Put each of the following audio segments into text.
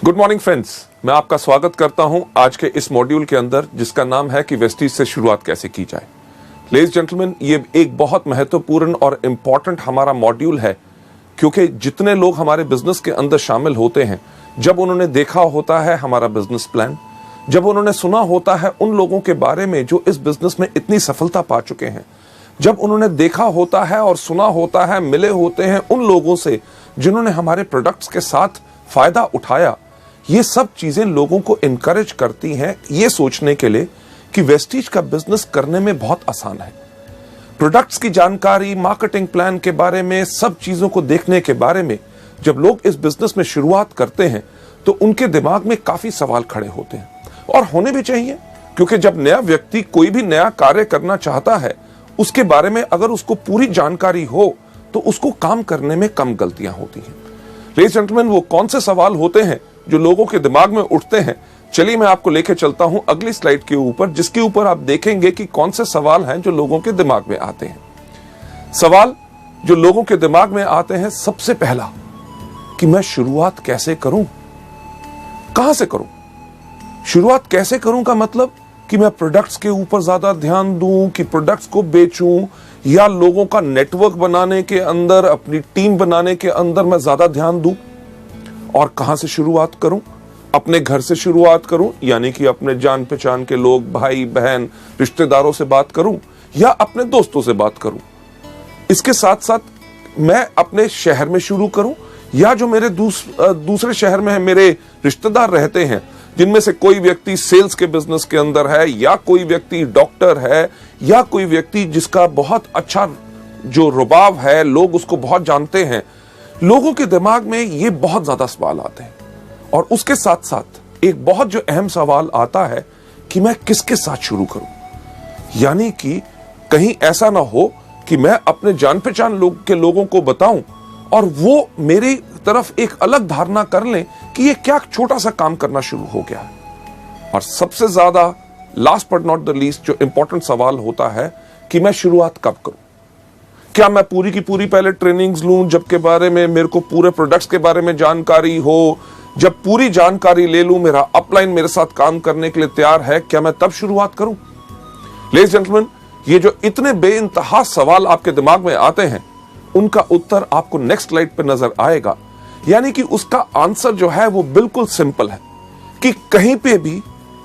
Good morning friends, मैं आपका स्वागत करता हूं आज के इस मॉड्यूल के अंदर जिसका नाम है कि वेस्टीज से शुरुआत कैसे की जाए। लेडीज जेंटलमैन, ये एक बहुत महत्वपूर्ण और इंपॉर्टेंट हमारा मॉड्यूल है, क्योंकि जितने लोग हमारे बिजनेस के अंदर शामिल होते हैं, जब उन्होंने देखा होता है हमारा बिजनेस प्लान, जब उन्होंने सुना होता है उन लोगों के बारे में जो इस बिजनेस में इतनी सफलता पा चुके हैं, जब उन्होंने देखा होता है और सुना होता है, मिले होते हैं उन लोगों से जिन्होंने हमारे प्रोडक्ट्स के साथ फायदा उठाया, ये सब चीजें लोगों को इनकरेज करती हैं ये सोचने के लिए कि वेस्टीज का बिजनेस करने में बहुत आसान है। प्रोडक्ट्स की जानकारी, मार्केटिंग प्लान के बारे में, सब चीजों को देखने के बारे में जब लोग इस बिजनेस में शुरुआत करते हैं तो उनके दिमाग में काफी सवाल खड़े होते हैं, और होने भी चाहिए, क्योंकि जब नया व्यक्ति कोई भी नया कार्य करना चाहता है, उसके बारे में अगर उसको पूरी जानकारी हो तो उसको काम करने में कम गलतियां होती हैं। लेडीज जेंटलमैन, वो कौन से सवाल होते हैं जो लोगों के दिमाग में उठते हैं? चलिए मैं आपको लेके चलता हूं अगली स्लाइड के ऊपर, जिसके ऊपर आप देखेंगे कि कौन से सवाल हैं जो लोगों के दिमाग में आते हैं। सवाल जो लोगों के दिमाग में आते हैं, सबसे पहला कि मैं शुरुआत कैसे करूं, कहां से करूं। शुरुआत कैसे करूं का मतलब कि मैं प्रोडक्ट्स के ऊपर ज्यादा ध्यान दूं, कि प्रोडक्ट्स को बेचूं, या लोगों का नेटवर्क बनाने के अंदर, अपनी टीम बनाने के अंदर मैं ज्यादा ध्यान दूं। और कहां से शुरुआत करूं? अपने घर से शुरुआत करूं, यानी कि अपने जान पहचान के लोग, भाई बहन, रिश्तेदारों से बात करूं, या अपने दोस्तों से बात करूं। इसके साथ साथ मैं अपने शहर में शुरू करूं, या जो मेरे दूसरे शहर में है मेरे रिश्तेदार रहते हैं, जिनमें से कोई व्यक्ति सेल्स के बिजनेस के अंदर है, या कोई व्यक्ति डॉक्टर है, या कोई व्यक्ति जिसका बहुत अच्छा जो रुबाब है, लोग उसको बहुत जानते हैं। लोगों के दिमाग में ये बहुत ज्यादा सवाल आते हैं, और उसके साथ साथ एक बहुत जो अहम सवाल आता है कि मैं किसके साथ शुरू करूं। यानी कि कहीं ऐसा ना हो कि मैं अपने जान पहचान के लोगों को बताऊं और वो मेरी तरफ एक अलग धारणा कर लें कि ये क्या छोटा सा काम करना शुरू हो गया है। और सबसे ज्यादा last but not the least जो इंपॉर्टेंट सवाल होता है कि मैं शुरुआत कब करूं। क्या मैं पूरी की पूरी पहले ट्रेनिंग्स लूं, जबकि बारे में मेरे को पूरे प्रोडक्ट्स के बारे में जानकारी हो, जब पूरी जानकारी ले लूं, मेरा अपलाइन मेरे साथ काम करने के लिए तैयार है, क्या मैं तब शुरुआत करूं? लेडीज जेंटलमैन, ये जो इतने बेइंतहा सवाल आपके दिमाग में आते हैं, उनका उत्तर आपको नेक्स्ट स्लाइड पे नजर आएगा। यानी कि उसका आंसर जो है वो बिल्कुल सिंपल है कि कहीं पे भी,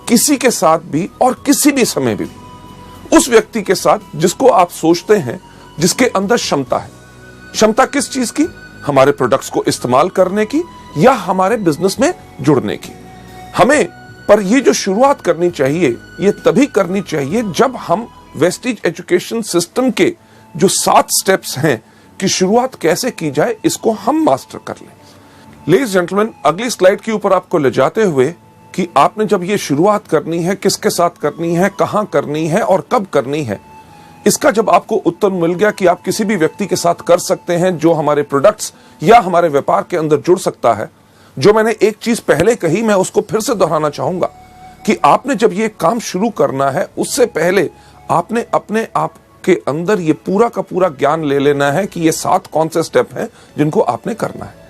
किसी के साथ भी, और किसी भी समय भी उस व्यक्ति के साथ जिसको आप सोचते हैं, जिसके अंदर क्षमता है। क्षमता किस चीज की? हमारे प्रोडक्ट्स को इस्तेमाल करने की, या हमारे बिजनेस में जुड़ने की। हमें पर ये जो शुरुआत करनी चाहिए, ये तभी करनी चाहिए जब हम वेस्टीज एजुकेशन सिस्टम के जो 7 स्टेप्स हैं कि शुरुआत कैसे की जाए, इसको हम मास्टर कर लें। लेडीज जेंटलमैन, अगली स्लाइड के ऊपर आपको ले जाते हुए कि आपने जब ये शुरुआत करनी है, किसके साथ करनी है, कहां करनी है और कब करनी है, इसका जब आपको उत्तर मिल गया कि आप किसी भी व्यक्ति के साथ कर सकते हैं जो हमारे प्रोडक्ट्स या हमारे व्यापार के अंदर जुड़ सकता है। जो मैंने एक चीज पहले कही, मैं उसको फिर से दोहराना चाहूंगा कि आपने जब ये काम शुरू करना है, उससे पहले आपने अपने आप के अंदर ये पूरा का पूरा ज्ञान ले लेना है कि ये 7 कौन से स्टेप हैं जिनको आपने करना है।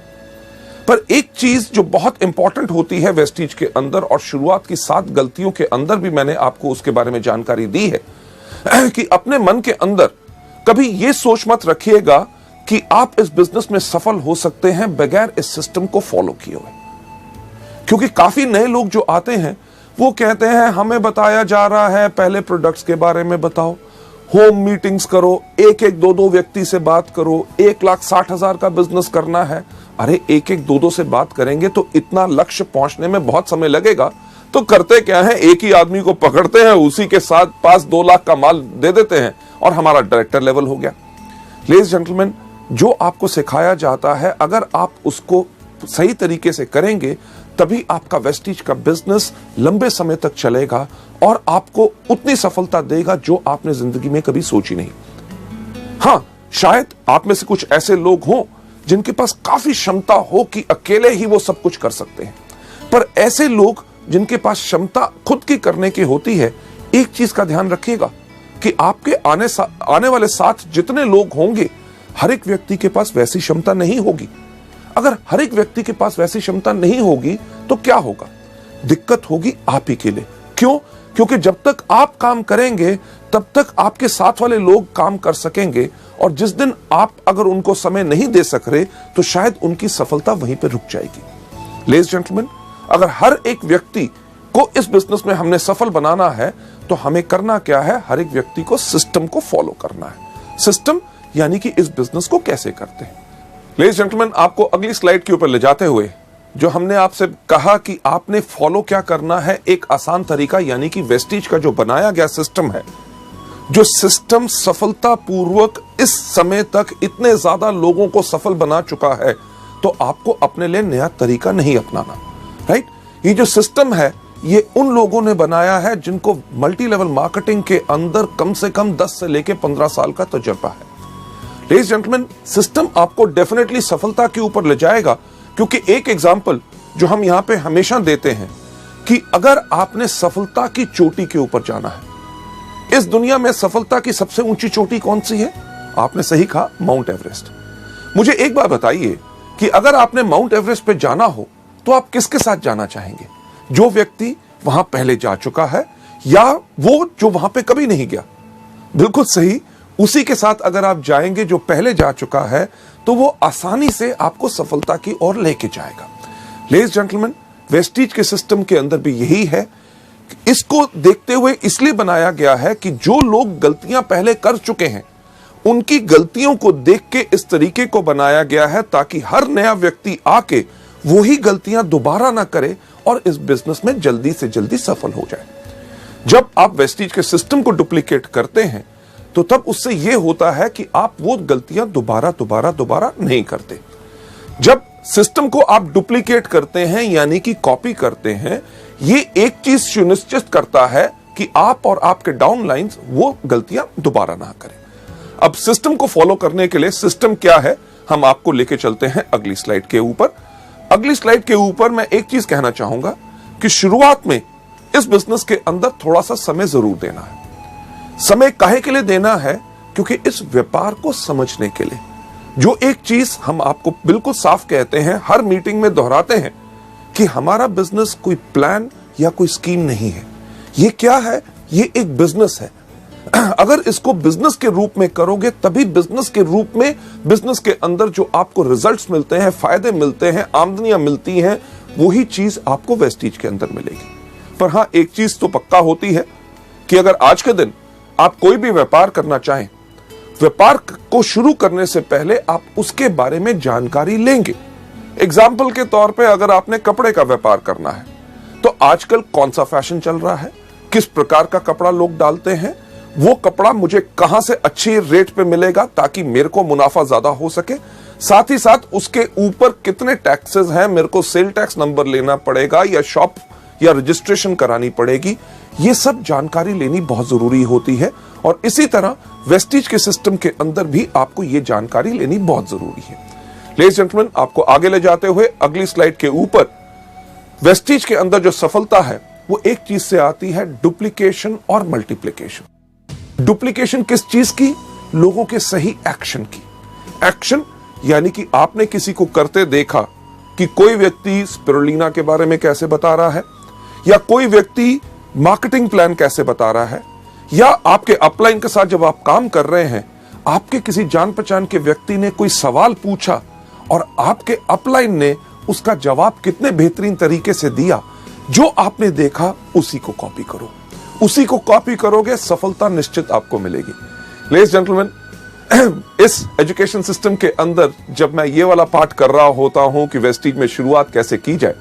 पर एक चीज जो बहुत इंपॉर्टेंट होती है वेस्टीज के अंदर, और शुरुआत की 7 गलतियों के अंदर भी मैंने आपको उसके बारे में जानकारी दी है, कि अपने मन के अंदर कभी यह सोच मत रखिएगा कि आप इस बिजनेस में सफल हो सकते हैं बगैर इस सिस्टम को फॉलो किए हुए। क्योंकि काफी नए लोग जो आते हैं वो कहते हैं हमें बताया जा रहा है पहले प्रोडक्ट्स के बारे में बताओ, होम मीटिंग्स करो, एक 2 व्यक्ति से बात करो, 1,60,000 का बिजनेस करना है। अरे 1 से बात करेंगे तो इतना लक्ष्य पहुंचने में बहुत समय लगेगा। तो करते क्या है, एक ही आदमी को पकड़ते हैं, उसी के साथ 5-2 लाख का माल दे देते हैं और हमारा डायरेक्टर लेवल हो गया। लेडीज जेंटलमैन, जो आपको सिखाया जाता है, अगर आप उसको सही तरीके से करेंगे, तभी आपका वेस्टीज का बिजनेस लंबे समय तक चलेगा और आपको उतनी सफलता देगा जो आपने जिंदगी में कभी सोची नहीं। हां, शायद आप में से कुछ ऐसे लोग हों जिनके पास काफी क्षमता हो कि अकेले ही वो सब कुछ कर सकते हैं, पर ऐसे लोग जिनके पास क्षमता खुद की करने की होती है, एक चीज का ध्यान रखिएगा कि आपके आने वाले साथ जितने लोग होंगे, हर एक व्यक्ति के पास वैसी क्षमता नहीं होगी। अगर हर एक व्यक्ति के पास वैसी क्षमता नहीं होगी तो क्या होगा? दिक्कत होगी आप ही के लिए। क्यों? क्योंकि जब तक आप काम करेंगे तब तक आपके साथ वाले लोग काम कर सकेंगे, और जिस दिन आप अगर उनको समय नहीं दे सक रहे तो शायद उनकी सफलता वहीं पर रुक जाएगी। लेडीज जेंटलमैन, अगर हर एक व्यक्ति को इस बिजनेस में हमने सफल बनाना है तो हमें करना क्या है? हर एक व्यक्ति को सिस्टम को फॉलो करना है। सिस्टम यानी कि इस बिजनेस को कैसे करते हैं। लेडीज जेंटलमैन, आपको अगली स्लाइड के ऊपर ले जाते हुए जो हमने आपसे कहा कि आपने फॉलो क्या करना है, एक आसान तरीका, यानी कि वेस्टीज का जो बनाया गया सिस्टम है, जो सिस्टम सफलतापूर्वक इस समय तक इतने ज्यादा लोगों को सफल बना चुका है, तो आपको अपने लिए नया तरीका नहीं अपनाना। राइट? ये जो सिस्टम है ये उन लोगों ने बनाया है जिनको मल्टी लेवल मार्केटिंग के अंदर कम से कम 10 से लेकर 15 साल का तजुर्बा है। लेडीज जेंटलमैन, सिस्टम आपको डेफिनेटली सफलता के ऊपर ले जाएगा, क्योंकि एक एग्जांपल जो हम यहां पे हमेशा देते हैं कि अगर आपने सफलता की चोटी के ऊपर जाना है, इस दुनिया में सफलता की सबसे ऊंची चोटी कौन सी है? आपने सही कहा, माउंट एवरेस्ट। मुझे एक बात बताइए कि अगर आपने माउंट एवरेस्ट पे जाना हो तो आप किसके साथ जाना चाहेंगे? जो व्यक्ति वहां पहले जा चुका है या वो जो वहां पे कभी नहीं गया? बिल्कुल सही, उसी के साथ अगर आप जाएंगे जो पहले जा चुका है तो वो आसानी से आपको सफलता की ओर लेके जाएगा। लेडीज जेंटलमैन, वेस्टीज के सिस्टम के अंदर भी यही है। इसको देखते हुए इसलिए बनाया गया है कि जो लोग गलतियां पहले कर चुके हैं उनकी गलतियों को देख के इस तरीके को बनाया गया है ताकि हर नया व्यक्ति आके वही गलतियां दोबारा ना करे और इस बिजनेस में जल्दी से जल्दी सफल हो जाए। जब आप वेस्टीज के सिस्टम को डुप्लीकेट करते हैं तो तब उससे यह होता है कि आप वो गलतियां दोबारा नहीं करते। जब सिस्टम को आप डुप्लीकेट करते हैं यानी कि कॉपी करते हैं, ये एक चीज सुनिश्चित करता है कि आप और आपके डाउनलाइंस वो गलतियां दोबारा ना करें। अब सिस्टम को फॉलो करने के लिए सिस्टम क्या है, हम आपको लेके चलते हैं अगली स्लाइड के ऊपर। अगली स्लाइड के ऊपर मैं एक चीज कहना चाहूंगा कि शुरुआत में इस बिजनेस के अंदर थोड़ा सा समय जरूर देना है। समय काहे के लिए देना है? क्योंकि इस व्यापार को समझने के लिए। जो एक चीज हम आपको बिल्कुल साफ कहते हैं, हर मीटिंग में दोहराते हैं कि हमारा बिजनेस कोई प्लान या कोई स्कीम नहीं है। ये क्या है? ये एक बिजनेस है। अगर इसको बिजनेस के रूप में करोगे तभी बिजनेस के रूप में, बिजनेस के अंदर जो आपको रिजल्ट्स मिलते हैं, फायदे मिलते हैं, आमदनियां मिलती हैं, वही चीज आपको वेस्टीज के अंदर मिलेगी। पर हां, एक चीज तो पक्का होती है कि अगर आज के दिन आप कोई भी व्यापार करना चाहें, व्यापार को शुरू करने से पहले आप उसके बारे में जानकारी लेंगे। एग्जाम्पल के तौर पे अगर आपने कपड़े का व्यापार करना है तो आजकल कौन सा फैशन चल रहा है, किस प्रकार का कपड़ा लोग डालते हैं, वो कपड़ा मुझे कहां से अच्छी रेट पे मिलेगा ताकि मेरे को मुनाफा ज्यादा हो सके, साथ ही साथ उसके ऊपर कितने टैक्सेस हैं, मेरे को सेल टैक्स नंबर लेना पड़ेगा या शॉप या रजिस्ट्रेशन करानी पड़ेगी, ये सब जानकारी लेनी बहुत जरूरी होती है। और इसी तरह वेस्टीज के सिस्टम के अंदर भी आपको ये जानकारी लेनी बहुत जरूरी है। लेडीज जेंटलमैन, आपको आगे ले जाते हुए अगली स्लाइड के ऊपर, वेस्टीज के अंदर जो सफलता है वो एक चीज से आती है, डुप्लीकेशन और मल्टीप्लीकेशन। डुप्लीकेशन किस चीज की? लोगों के सही एक्शन की। एक्शन यानी कि आपने किसी को करते देखा कि कोई व्यक्ति स्पिरुलिना के बारे में कैसे बता रहा है, या कोई व्यक्ति मार्केटिंग प्लान कैसे बता रहा है, या आपके अपलाइन के साथ जब आप काम कर रहे हैं, आपके किसी जान पहचान के व्यक्ति ने कोई सवाल पूछा और आपके अपलाइन ने उसका जवाब कितने बेहतरीन तरीके से दिया, जो आपने देखा उसी को कॉपी करो। उसी को कॉपी करोगे, सफलता निश्चित आपको मिलेगी। लेडीज जेंटलमैन, इस एजुकेशन सिस्टम के अंदर जब मैं ये वाला पार्ट कर रहा होता हूं कि वेस्टीज में शुरुआत कैसे की जाए,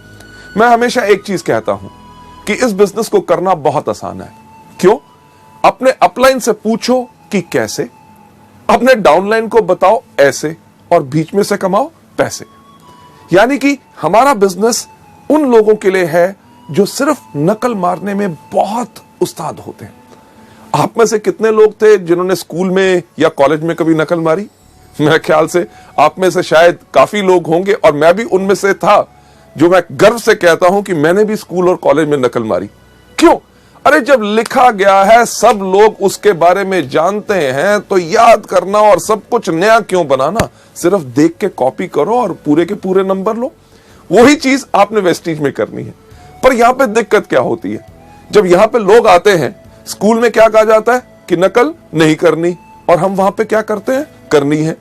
मैं हमेशा एक चीज कहता हूं कि इस बिजनेस को करना बहुत आसान है। क्यों? अपने अपलाइन से पूछो कि कैसे, अपने डाउनलाइन को बताओ ऐसे, और बीच में से कमाओ पैसे। यानी कि हमारा बिजनेस उन लोगों के लिए है जो सिर्फ नकल मारने में बहुत उस्ताद होते हैं। आप में से कितने लोग थे जिन्होंने स्कूल में या कॉलेज में कभी नकल मारी? मेरे ख्याल से आप में से शायद काफी लोग होंगे, और मैं भी उनमें से था, जो मैं गर्व से कहता हूं कि मैंने भी स्कूल और कॉलेज में नकल मारी। क्यों? अरे जब लिखा गया है, सब लोग उसके बारे में जानते हैं, तो याद करना और सब कुछ नया क्यों बनाना? सिर्फ देख के कॉपी करो और पूरे के पूरे नंबर लो। वही चीज आपने वेस्टीज में करनी है। पर यहां पे दिक्कत क्या होती है? जब यहां पे लोग आते हैं, स्कूल में क्या कहा जाता है कि नकल नहीं करनी, और हम वहां पे क्या करते हैं? करनी है।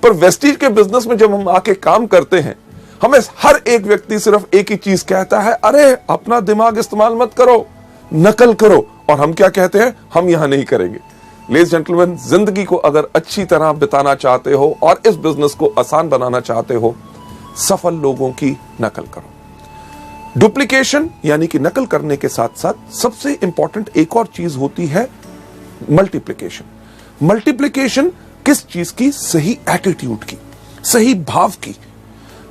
पर वेस्टीज के बिजनेस में जब हम आके काम करते हैं, हमें हर एक व्यक्ति सिर्फ एक ही चीज कहता है, अरे अपना दिमाग इस्तेमाल मत करो, नकल करो। और हम क्या कहते हैं? हम यहां नहीं करेंगे। लेडीज जेंटलमैन, जिंदगी को अगर अच्छी तरह बिताना चाहते हो और इस बिजनेस को आसान बनाना चाहते हो, सफल लोगों की नकल करो। डुप्लीकेशन यानी कि नकल करने के साथ साथ सबसे इंपॉर्टेंट एक और चीज होती है मल्टीप्लिकेशन। मल्टीप्लिकेशन किस चीज की? सही एटीट्यूड की, सही भाव की।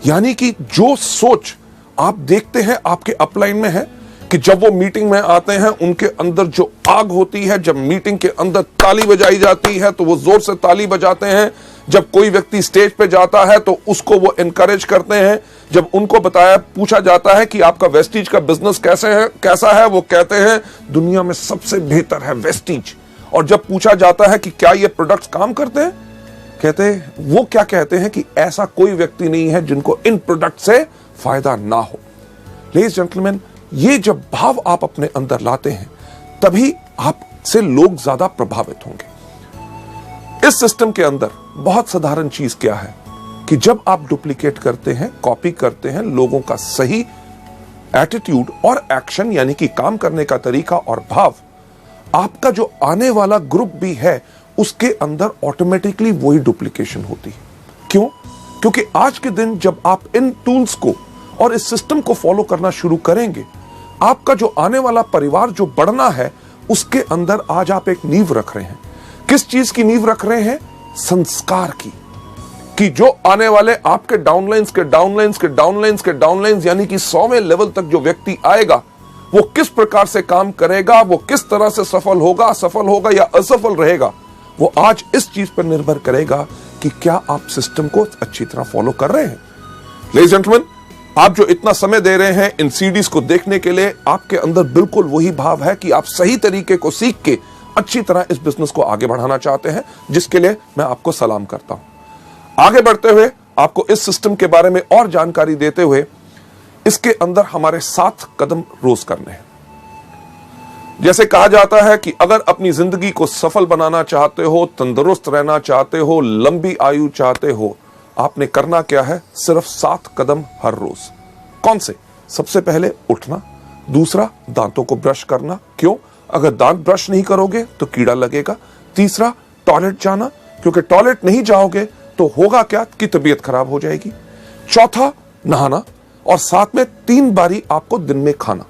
यानी कि जो सोच आप देखते हैं आपके अपलाइन में है कि जब वो मीटिंग में आते हैं, उनके अंदर जो आग होती है, जब मीटिंग के अंदर ताली बजाई जाती है तो वो जोर से ताली बजाते हैं। जब कोई व्यक्ति स्टेज पे जाता है तो उसको वो एनकरेज करते हैं। जब उनको पूछा जाता है कि आपका वेस्टीज का बिजनेस कैसा है, वो कहते हैं दुनिया में सबसे बेहतर है वेस्टीज। और जब पूछा जाता है कि क्या ये प्रोडक्ट्स काम करते हैं, वो क्या कहते हैं कि ऐसा कोई व्यक्ति नहीं है जिनको इन प्रोडक्ट से फायदा ना हो। लेडीज जेंटलमैन, ये जब भाव आप अपने अंदर लाते हैं, तभी आपसे लोग ज्यादा प्रभावित होंगे। इस सिस्टम के अंदर बहुत साधारण चीज क्या है कि जब आप डुप्लीकेट करते हैं, कॉपी करते हैं, लोगों का सही एटीट्यूड और एक्शन यानी कि काम करने का तरीका और भाव, आपका जो आने वाला ग्रुप भी है उसके अंदर ऑटोमेटिकली वही डुप्लीकेशन होती है। क्यों? क्योंकि आज के दिन जब आप इन टूल्स को और इस सिस्टम को फॉलो करना शुरू करेंगे, आपका जो आने वाला परिवार जो बढ़ना है, उसके अंदर आज आप एक नींव रख रहे हैं। किस चीज की नींव रख रहे हैं? संस्कार की। कि जो आने वाले आपके डाउनलाइंस के डाउनलाइंस के डाउनलाइंस के डाउनलाइंस यानी कि 100वें लेवल तक जो व्यक्ति आएगा, वो किस प्रकार से काम करेगा, वो किस तरह से सफल होगा या असफल रहेगा, वो आज इस चीज पर निर्भर करेगा कि क्या आप सिस्टम को अच्छी तरह फॉलो कर रहे हैं। लेडीज जेंटलमैन, आप जो इतना समय दे रहे हैं इन सीडीज को देखने के लिए, आपके अंदर बिल्कुल वही भाव है कि आप सही तरीके को सीख के अच्छी तरह इस बिजनेस को आगे बढ़ाना चाहते हैं, जिसके लिए मैं आपको सलाम करता हूं। आगे बढ़ते हुए आपको इस सिस्टम के बारे में और जानकारी देते हुए, इसके अंदर हमारे 7 कदम रोज करने हैं। जैसे कहा जाता है कि अगर अपनी जिंदगी को सफल बनाना चाहते हो, तंदुरुस्त रहना चाहते हो, लंबी आयु चाहते हो, आपने करना क्या है? सिर्फ 7 कदम हर रोज। कौन से? सबसे पहले उठना, दूसरा दांतों को ब्रश करना। क्यों? अगर दांत ब्रश नहीं करोगे तो कीड़ा लगेगा। तीसरा, टॉयलेट जाना, क्योंकि टॉयलेट नहीं जाओगे तो होगा क्या कि तबीयत खराब हो जाएगी। चौथा, नहाना, और साथ में 3 बारी आपको दिन में खाना।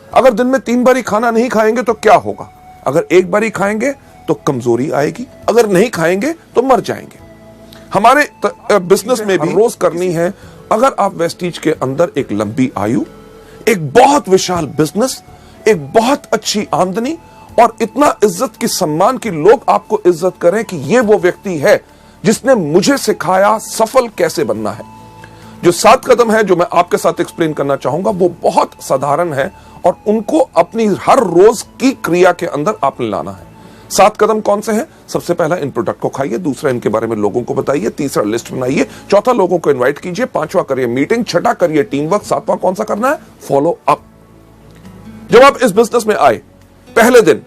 अगर दिन में 3 बारी खाना नहीं खाएंगे तो क्या होगा? अगर 1 बारी खाएंगे तो कमजोरी आएगी, अगर नहीं खाएंगे तो मर जाएंगे। हमारे बिजनेस में भी रोज करनी है। अगर आप वेस्टीज के अंदर एक लंबी आयु, एक बहुत विशाल बिजनेस, एक बहुत अच्छी आमदनी और इतना इज्जत की सम्मान की लोग आपको इज्जत करें कि ये वो व्यक्ति है जिसने मुझे सिखाया सफल कैसे बनना है। जो 7 कदम है जो मैं आपके साथ एक्सप्लेन करना चाहूंगा, वो बहुत साधारण है और उनको अपनी हर रोज की क्रिया के अंदर आपने लाना है। 7 कदम कौन से हैं? सबसे पहला, इन प्रोडक्ट को खाइए। दूसरा, इनके बारे में लोगों को बताइए। तीसरा, लिस्ट बनाइए। चौथा, लोगों को इनवाइट कीजिए। 5वां, करिए मीटिंग। 6ठा, करिए टीम वर्क। 7वां कौन सा करना है? Follow up. जब आप इस बिजनेस में आए, पहले दिन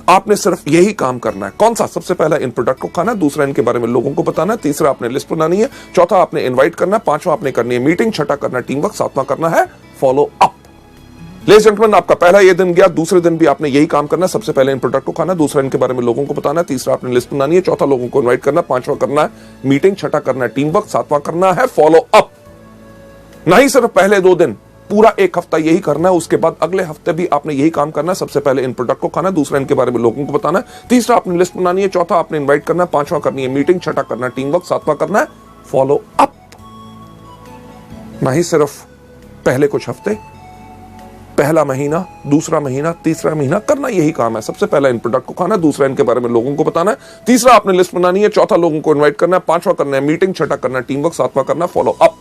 आपने सिर्फ यही काम करना है। कौन सा? सबसे पहला, इन प्रोडक्ट को खाना है। दूसरा, इनके बारे में लोगों को बताना है। तीसरा, आपने लिस्ट बनानी है। चौथा, आपने इनवाइट करना है। 5वां, आपने करनी है मीटिंग। 6ठा, करना है टीम वर्क। 7वां, करना है फॉलो अप। लेडीज जेंटलमैन, आपका पहला ये दिन गया। दूसरे दिन भी आपने यही काम करना है। सबसे पहले इन प्रोडक्ट को खाना, दूसरा इनके बारे में लोगों को बताना है, तीसरा आपने लिस्ट बनानी है, चौथा लोगों को इनवाइट करना, 5वां करना है मीटिंग, 6ठा करना है टीम वर्क, 7वां करना है फॉलो अप। नहीं सिर्फ पहले 2 दिन, पूरा 1 हफ्ता यही करना है। उसके बाद अगले हफ्ते भी आपने यही काम करना है। सबसे पहले इन प्रोडक्ट को खाना, दूसरा इनके बारे में लोगों को बताना है, तीसरा आपने लिस्ट बनानी है, चौथा आपने इनवाइट करना है, 5वां करनी है मीटिंग, 6ठा करना है टीम वर्क, 7वां करना है फॉलो अप। नहीं सिर्फ पहले कुछ हफ्ते, पहला महीना, दूसरा महीना, तीसरा महीना करना यही काम है। सबसे पहला इन प्रोडक्ट को खाना, दूसरा इनके बारे में लोगों को बताना है, तीसरा आपने लिस्ट बनानी है, चौथा लोगों को इनवाइट करना है, 5वां करना है मीटिंग, 6ठा करना है टीम वर्क, 7वां करना है फॉलो अप।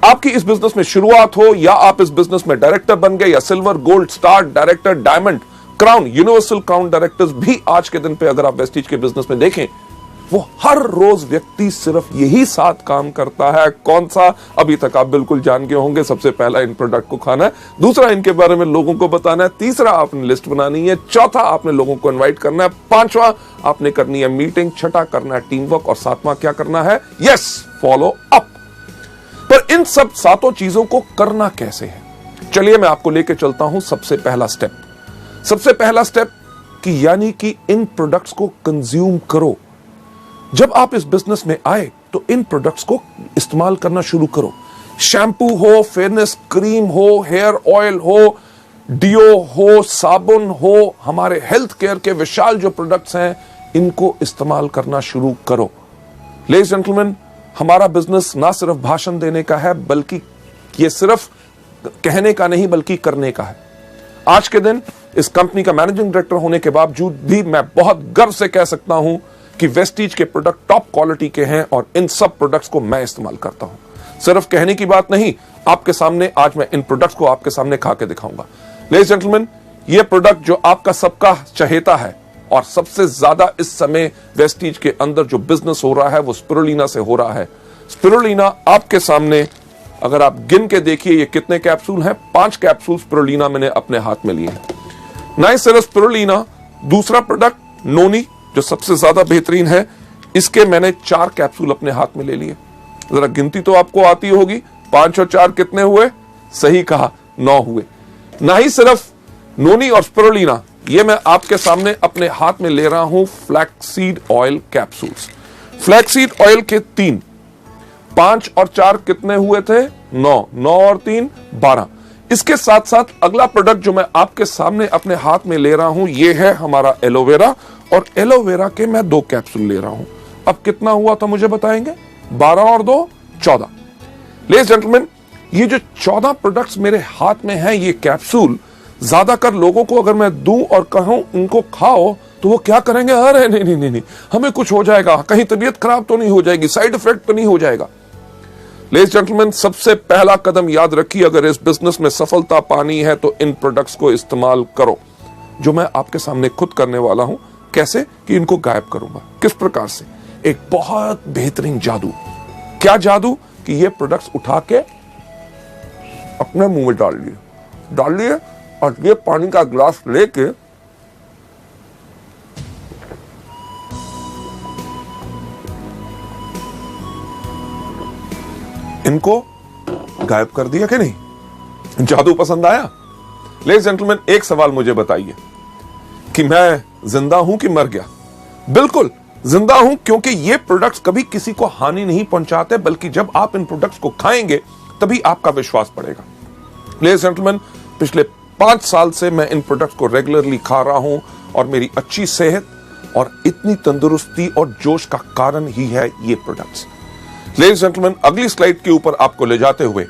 आप आपकी इस बिजनेस में शुरुआत हो या आप इस बिजनेस में डायरेक्टर बन गए या silver, gold, star director, diamond, crown, universal crown directors भी आज के दिन पे अगर आप वेस्टीज के बिजनेस में देखें, वो हर रोज व्यक्ति सिर्फ यही 7 काम करता है। कौन सा? अभी तक आप बिल्कुल जान गए होंगे। सबसे पहला, इन प्रोडक्ट को खाना है। दूसरा, इनके बारे में लोगों को बताना है। तीसरा, आपने लिस्ट बनानी है। चौथा, आपने लोगों को इनवाइट करना है। पांचवा, आपने करनी है मीटिंग। छठा, करना है टीम वर्क। और सातवां क्या करना है? Yes, follow up. पर इन सब 7 चीजों को करना कैसे है? चलिए मैं आपको लेके चलता हूं सबसे पहला स्टेप। सबसे पहला स्टेप कि यानी कि इन प्रोडक्ट्स को कंज्यूम करो। जब आप इस बिजनेस में आए तो इन प्रोडक्ट्स को इस्तेमाल करना शुरू करो। शैम्पू हो, फेयरनेस क्रीम हो, हेयर ऑयल हो, डियो हो, साबुन हो, हमारे हेल्थ केयर के विशाल जो प्रोडक्ट्स हैं, इनको इस्तेमाल करना शुरू करो। लेडीज जेंटलमैन, हमारा बिजनेस ना सिर्फ भाषण देने का है, बल्कि ये सिर्फ कहने का नहीं बल्कि करने का है। आज के दिन इस कंपनी का मैनेजिंग डायरेक्टर होने के बावजूद भी मैं बहुत गर्व से कह सकता हूं कि वेस्टीज के प्रोडक्ट टॉप क्वालिटी के हैं और इन सब प्रोडक्ट्स को मैं इस्तेमाल करता हूं। सिर्फ कहने की बात नहीं, आपके सामने आज मैं इन प्रोडक्ट्स को आपके सामने खा के दिखाऊंगा। लेडीज जेंटलमैन, ये प्रोडक्ट जो आपका सबका चहेता है और सबसे ज्यादा इस समय वेस्टीज के अंदर जो बिजनेस हो रहा है वो स्पिरुलिना से हो रहा है। स्पिरुलिना आपके सामने अगर आप गिन के देखिए ये कितने कैप्सूल हैं। 5 कैप्सूल स्पिरुलिना मैंने अपने हाथ में लिए हैं। ना ही सिर्फ स्पिरुलिना, दूसरा प्रोडक्ट नोनी जो सबसे ज्यादा बेहतरीन है, इसके मैंने 4 कैप्सूल अपने हाथ में ले लिए। जरा गिनती तो आपको आती होगी, 5 और 4 कितने हुए? सही कहा, 9 हुए। ना ही सिर्फ नोनी और स्पिरुलिना, ये मैं आपके सामने अपने हाथ में ले रहा हूं flaxseed oil capsules. Flaxseed oil के 3, 5 और 4 कितने हुए थे? 9, 9 और 3 12। इसके साथ साथ अगला प्रोडक्ट जो मैं आपके सामने अपने हाथ में ले रहा हूं, ये है हमारा एलोवेरा, और एलोवेरा के मैं 2 कैप्सूल ले रहा हूं। अब कितना हुआ था मुझे बताएंगे? 12 और 2 14। लेडीज जेंटलमैन, ये जो 14 प्रोडक्ट्स मेरे हाथ में हैं, ये कैप्सूल ज्यादातर लोगों को अगर मैं दूं और कहूं इनको खाओ तो वो क्या करेंगे? अरे नहीं नहीं नहीं नहीं, हमें कुछ हो जाएगा, कहीं तबीयत खराब तो नहीं हो जाएगी, साइड इफेक्ट तो नहीं हो जाएगा। लेडीज जेंटलमैन, सबसे पहला कदम याद रखिए, अगर इस बिजनेस में सफलता पानी है तो इन प्रोडक्ट्स को इस्तेमाल करो, जो मैं आपके सामने खुद करने वाला हूं। कैसे कि इनको गायब करूंगा, किस प्रकार से? एक बहुत बेहतरीन जादू। क्या जादू? कि ये प्रोडक्ट्स उठा के अपने मुंह में डाल लिए और ये पानी का ग्लास लेके इनको गायब कर दिया कि नहीं? जादू पसंद आया? लेडीज जेंटलमैन, एक सवाल मुझे बताइए कि मैं जिंदा हूं कि मर गया? बिल्कुल जिंदा हूं, क्योंकि ये प्रोडक्ट्स कभी किसी को हानि नहीं पहुंचाते, बल्कि जब आप इन प्रोडक्ट्स को खाएंगे तभी आपका विश्वास बढ़ेगा। लेडीज जेंटलमैन, पिछले 5 साल से मैं इन प्रोडक्ट्स को रेगुलरली खा रहा हूं और मेरी अच्छी सेहत और इतनी तंदुरुस्ती और जोश का कारण ही है ये प्रोडक्ट्स। लेडीज जेंटलमैन, अगली स्लाइड के ऊपर आपको ले जाते हुए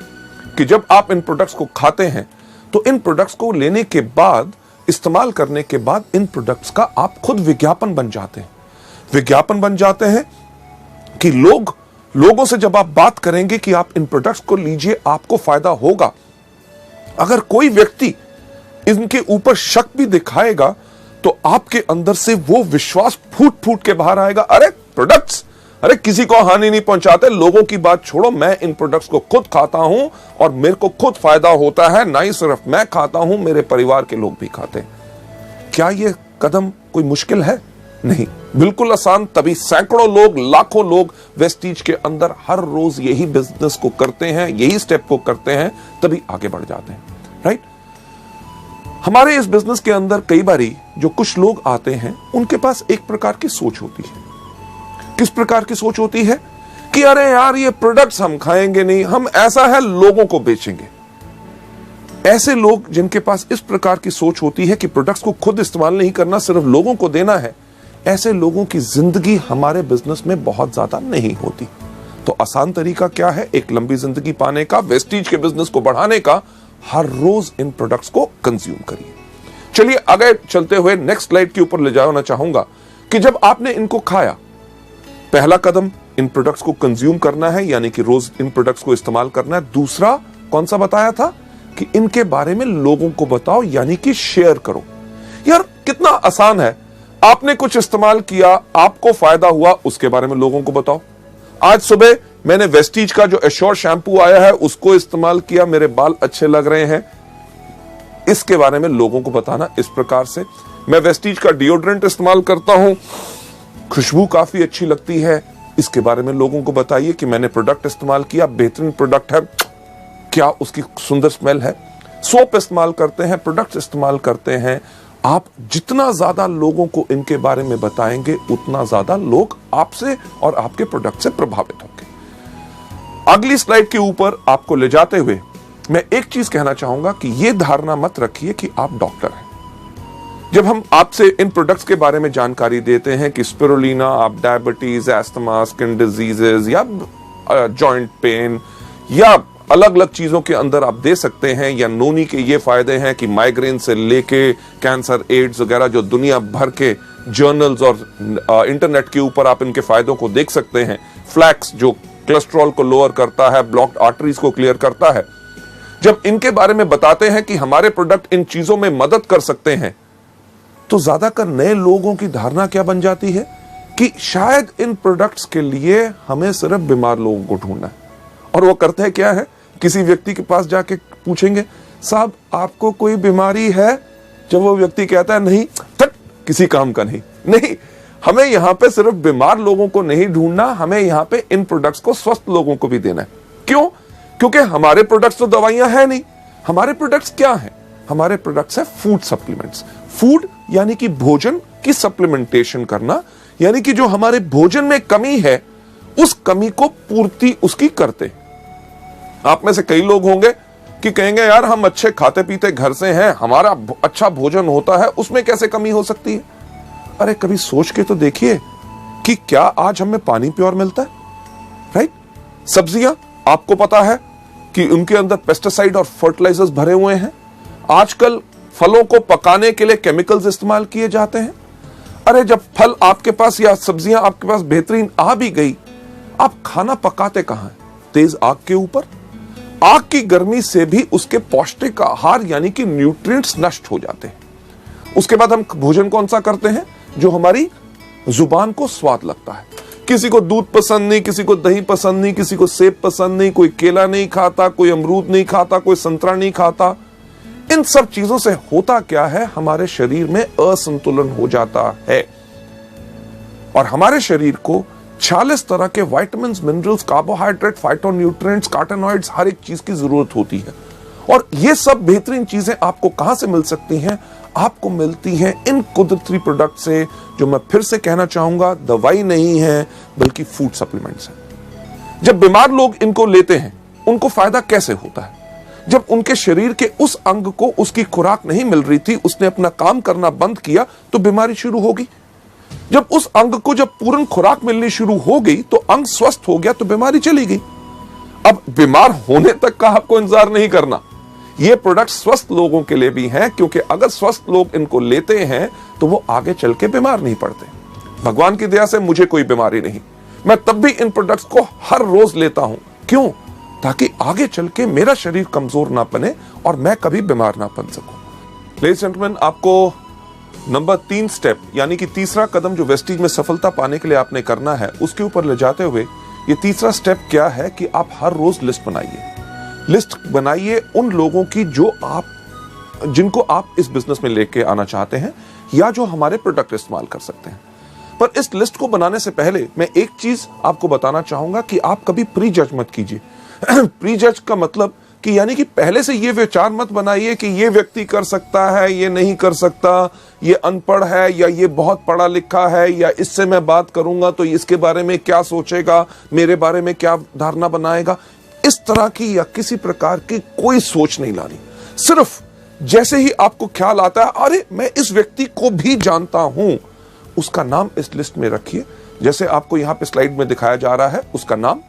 कि जब आप इन प्रोडक्ट्स को खाते हैं तो इन प्रोडक्ट्स को लेने के बाद, इस्तेमाल करने के बाद, इन प्रोडक्ट्स का आप खुद विज्ञापन बन जाते हैं। विज्ञापन बन जाते हैं कि लोगों से जब आप बात करेंगे कि आप इन प्रोडक्ट्स को लीजिए, आपको फायदा होगा। अगर कोई व्यक्ति इनके ऊपर शक भी दिखाएगा तो आपके अंदर से वो विश्वास फूट फूट के बाहर आएगा। अरे प्रोडक्ट्स, अरे किसी को हानि नहीं पहुंचाते, लोगों की बात छोड़ो, मैं इन प्रोडक्ट्स को खुद खाता हूं और मेरे को खुद फायदा होता है। ना ही सिर्फ मैं खाता हूं, मेरे परिवार के लोग भी खाते हैं। क्या यह कदम कोई मुश्किल है? नहीं, बिल्कुल आसान। तभी सैकड़ों लोग, लाखों लोग वेस्टीज के अंदर हर रोज यही बिजनेस को करते हैं, यही स्टेप को करते हैं, तभी आगे बढ़ जाते हैं। राइट? हमारे इस बिजनेस के अंदर कई बारी जो कुछ लोग आते हैं, उनके पास एक प्रकार की सोच होती है। किस प्रकार की सोच होती है? कि अरे यार, ये प्रोडक्ट्स हम खाएंगे नहीं, हम ऐसा है लोगों को बेचेंगे। ऐसे लोग जिनके पास इस प्रकार की सोच होती है कि प्रोडक्ट्स को खुद इस्तेमाल नहीं करना, सिर्फ लोगों को देना है, ऐसे लोगों की जिंदगी हमारे बिजनेस में बहुत ज्यादा नहीं होती। तो आसान तरीका क्या है एक लंबी जिंदगी पाने का, वेस्टीज के बिजनेस को बढ़ाने का? हर रोज इन प्रोडक्ट्स को कंज्यूम करिए। चलिए आगे चलते हुए नेक्स्ट स्लाइड के ऊपर ले जाना चाहूंगा कि जब आपने इनको खाया, पहला कदम इन प्रोडक्ट्स को कंज्यूम करना है, यानी कि रोज इन प्रोडक्ट्स को इस्तेमाल करना है। दूसरा कौन सा बताया था कि इनके बारे में लोगों को बताओ, यानी कि शेयर करो। यार कितना आसान है, आपने कुछ इस्तेमाल किया, आपको फायदा हुआ, उसके बारे में लोगों को बताओ। आज सुबह मैंने वेस्टीज का जो एश्योर शैम्पू आया है उसको इस्तेमाल किया, मेरे बाल अच्छे लग रहे हैं, इसके बारे में लोगों को बताना इस प्रकार से। मैं वेस्टीज का डिओड्रेंट इस्तेमाल करता हूं, खुशबू काफी अच्छी लगती है, इसके बारे में लोगों को बताइए कि मैंने प्रोडक्ट इस्तेमाल किया, बेहतरीन प्रोडक्ट है, क्या उसकी सुंदर स्मेल है। सोप इस्तेमाल करते हैं, प्रोडक्ट इस्तेमाल करते हैं, आप जितना ज्यादा लोगों को इनके बारे में बताएंगे उतना ज्यादा लोग आपसे और आपके प्रोडक्ट से प्रभावित होंगे। अगली स्लाइड के ऊपर आपको ले जाते हुए मैं एक चीज कहना चाहूंगा कि यह धारणा मत रखिए कि आप डॉक्टर हैं। जब हम आपसे इन प्रोडक्ट्स के बारे में जानकारी देते हैं कि स्पिरुलिना आप डायबिटीज, एस्थमा, स्किन डिजीजेस या जॉइंट पेन या अलग अलग चीजों के अंदर आप दे सकते हैं, या नोनी के ये फायदे हैं कि माइग्रेन से लेके कैंसर, एड्स वगैरह जो दुनिया भर के जर्नल्स और इंटरनेट के ऊपर आप इनके फायदों को देख सकते हैं। फ्लैक्स जो कोलेस्ट्रॉल को लोअर करता है, ब्लॉक्ड आर्टरीज को क्लियर करता है। जब इनके बारे में बताते हैं कि हमारे प्रोडक्ट इन चीजों में मदद कर सकते हैं, तो ज्यादातर नए लोगों की धारणा क्या बन जाती है कि शायद इन प्रोडक्ट्स के लिए हमें सिर्फ बीमार लोगों को ढूंढना है। और वो करते हैं क्या है, किसी व्यक्ति के पास जाके पूछेंगे, साहब आपको कोई बीमारी है? जब वो व्यक्ति कहता है नहीं, तक किसी काम का नहीं, हमें यहां पे सिर्फ बीमार लोगों को नहीं ढूंढना, हमें यहां पे इन प्रोडक्ट्स को स्वस्थ लोगों को भी देना है। क्यों? क्योंकि हमारे प्रोडक्ट्स तो दवाइयां है नहीं। हमारे प्रोडक्ट्स क्या है? हमारे प्रोडक्ट्स है फूड सप्लीमेंट्स। फूड यानी कि भोजन की सप्लीमेंटेशन करना, यानी कि जो हमारे भोजन में कमी है उस कमी को पूर्ति उसकी करते। आप में से कई लोग होंगे कि कहेंगे यार हम अच्छे खाते पीते घर से हैं, हमारा अच्छा भोजन होता है, उसमें कैसे कमी हो सकती है? अरे कभी सोच के तो देखिए कि क्या आज हमें पानी प्योर मिलता है? राइट? सब्जियां आपको पता है कि उनके अंदर पेस्टिसाइड और फर्टिलाइजर्स भरे हुए हैं। आजकल फलों को पकाने के लिए केमिकल्स इस्तेमाल किए जाते हैं। अरे जब फल आपके पास या सब्जियां आपके पास बेहतरीन आ भी गई, आप खाना पकाते कहां हैं? तेज आग के ऊपर। आग की गर्मी से भी उसके पौष्टिक आहार यानी कि न्यूट्रिएंट्स नष्ट हो जाते हैं। उसके बाद हम भोजन कौन सा करते हैं? जो हमारी जुबान को स्वाद लगता है। किसी को दूध पसंद नहीं, किसी को दही पसंद नहीं, किसी को सेब पसंद नहीं, कोई केला नहीं खाता, कोई अमरूद नहीं खाता, कोई संतरा नहीं खाता। इन सब चीजों से होता क्या है? हमारे शरीर में असंतुलन हो जाता है और हमारे शरीर को 46 तरह के विटामिन, मिनरल्स, कार्बोहाइड्रेट, फाइटोन्यूट्रिएंट्स, कार्टेनॉइड्स, हर एक चीज की जरूरत होती है। और ये सब बेहतरीन चीजें आपको कहां से मिल सकती हैं? आपको मिलती हैं इन कुदरती प्रोडक्ट से, जो मैं फिर से कहना चाहूंगा दवाई नहीं है बल्कि फूड सप्लीमेंट्स हैं। जब बीमार लोग इनको लेते हैं उनको फायदा कैसे होता है? जब उनके शरीर के उस अंग को उसकी खुराक नहीं मिल रही थी, उसने अपना काम करना बंद किया तो बीमारी शुरू होगी। जब उस अंग को जब पूर्ण खुराक मिलनी शुरू हो गई तो अंग स्वस्थ हो गया तो बीमारी चली गई। अब बीमार होने तक का आपको इंतजार नहीं करना। ये प्रोडक्ट स्वस्थ लोगों के लिए भी हैं, क्योंकि अगर स्वस्थ लोग इनको लेते हैं तो वो आगे चल के बीमार नहीं पड़ते। भगवान की दया से मुझे कोई बीमारी नहीं, मैं तब भी इन प्रोडक्ट्स को हर रोज लेता हूं। क्यों? ताकि आगे चल के मेरा शरीर कमजोर ना बने और मैं कभी बीमार ना बन सकूं। लेडीज एंड जेंटलमैन, आपको नंबर 3 स्टेप यानी कि तीसरा कदम जो वेस्टीज में सफलता पाने के लिए आपने करना है, उसके ऊपर ले जाते हुए ये तीसरा स्टेप क्या है कि आप हर रोज लिस्ट बनाइए। लिस्ट बनाइए उन लोगों की जिनको आप इस बिजनेस में लेके आना चाहते हैं या जो हमारे प्रोडक्ट इस्तेमाल कर सकते हैं। पर इस लिस्ट को बनाने से पहले मैं एक चीज आपको बताना चाहूंगा कि आप कभी प्री जज मत कीजिए। प्री जज का मतलब कि यानी कि पहले से ये विचार मत बनाइए कि ये व्यक्ति कर सकता है, ये नहीं कर सकता, ये अनपढ़ है या ये बहुत पढ़ा लिखा है, या इससे मैं बात करूंगा तो इसके बारे में क्या सोचेगा, मेरे बारे में क्या धारणा बनाएगा। इस तरह की या किसी प्रकार की कोई सोच नहीं लानी। सिर्फ जैसे ही आपको ख्याल आता है अरे मैं इस व्यक्ति को भी जानता हूं, उसका नाम इस लिस्ट में रखिए। जैसे आपको यहां पे स्लाइड में दिखाया जा रहा है, उसका नाम,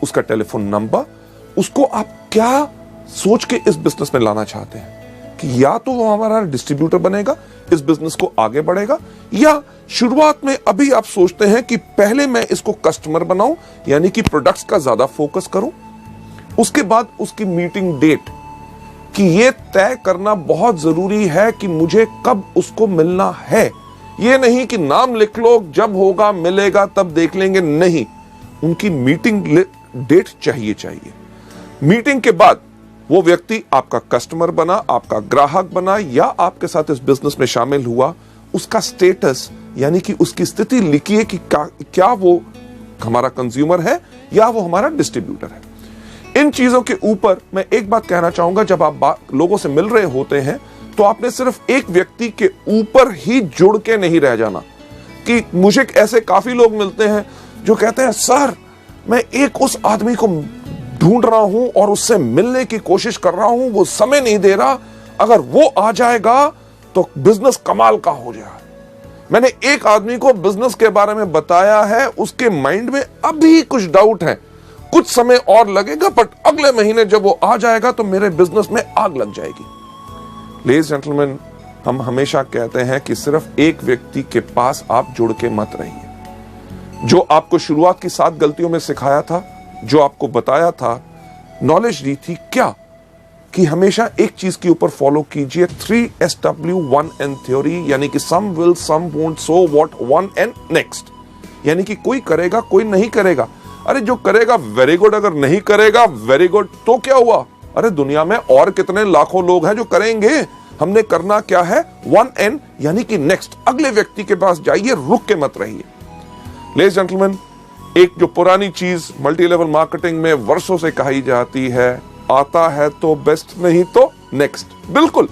उसका टेलीफोन नंबर, उसको आप क्या सोच के इस बिजनेस में लाना चाहते हैं, कि या तो वो हमारा डिस्ट्रीब्यूटर बनेगा, इस बिजनेस को आगे बढ़ेगा, या शुरुआत में अभी आप सोचते हैं कि पहले मैं इसको कस्टमर बनाऊं, यानी कि प्रोडक्ट्स का ज्यादा फोकस करूं, उसके बाद उसकी मीटिंग डेट कि ये तय करना बहुत जरूरी है कि मुझे कब उसको मिलना है। ये नहीं कि नाम लिख लो, जब होगा मिलेगा तब देख लेंगे, नहीं, उनकी मीटिंग डेट चाहिए। मीटिंग के बाद वो व्यक्ति आपका कस्टमर बना, आपका ग्राहक बना, या आपके साथ इस बिजनेस में शामिल हुआ, उसका स्टेटस यानी कि उसकी स्थिति लिखिए कि क्या वो हमारा कंज्यूमर है या वो हमारा डिस्ट्रीब्यूटर है। इन चीजों के ऊपर मैं एक बात कहना चाहूंगा, जब आप लोगों से मिल रहे होते हैं तो आपने सिर्फ एक व्यक्ति के ऊपर ही जुड़ के नहीं रह जाना। कि मुझे ऐसे काफी लोग मिलते हैं जो कहते हैं सर मैं एक उस आदमी को ढूंढ रहा हूं और उससे मिलने की कोशिश कर रहा हूं, वो समय नहीं दे रहा, अगर वो आ जाएगा तो बिजनेस कमाल का हो जाएगा। मैंने एक आदमी को बिजनेस के बारे में बताया है, उसके माइंड में अभी कुछ डाउट है, कुछ समय और लगेगा, बट अगले महीने जब वो आ जाएगा तो मेरे बिजनेस में आग लग जाएगी। लेडीज जेंटलमैन, हम हमेशा कहते हैं कि सिर्फ एक व्यक्ति के पास आप जुड़ के मत रहिए। जो आपको शुरुआत की 7 गलतियों में सिखाया था, जो आपको बताया था, नॉलेज दी थी, क्या कि हमेशा एक चीज के ऊपर फॉलो कीजिए, 3SW1N थ्योरी, यानी कि some will, some won't, so what, 1N next. यानी कि कोई करेगा, कोई नहीं करेगा। अरे जो करेगा वेरी गुड, अगर नहीं करेगा वेरी गुड, तो क्या हुआ? अरे दुनिया में और कितने लाखों लोग हैं जो करेंगे। हमने करना क्या है? 1N यानी कि नेक्स्ट, अगले व्यक्ति के पास जाइए, रुक के मत रहिए। लेडीज जेंटलमैन, एक जो पुरानी चीज मल्टी लेवल मार्केटिंग में वर्षों से कही जाती है, आता है तो बेस्ट, नहीं तो नेक्स्ट। बिल्कुल,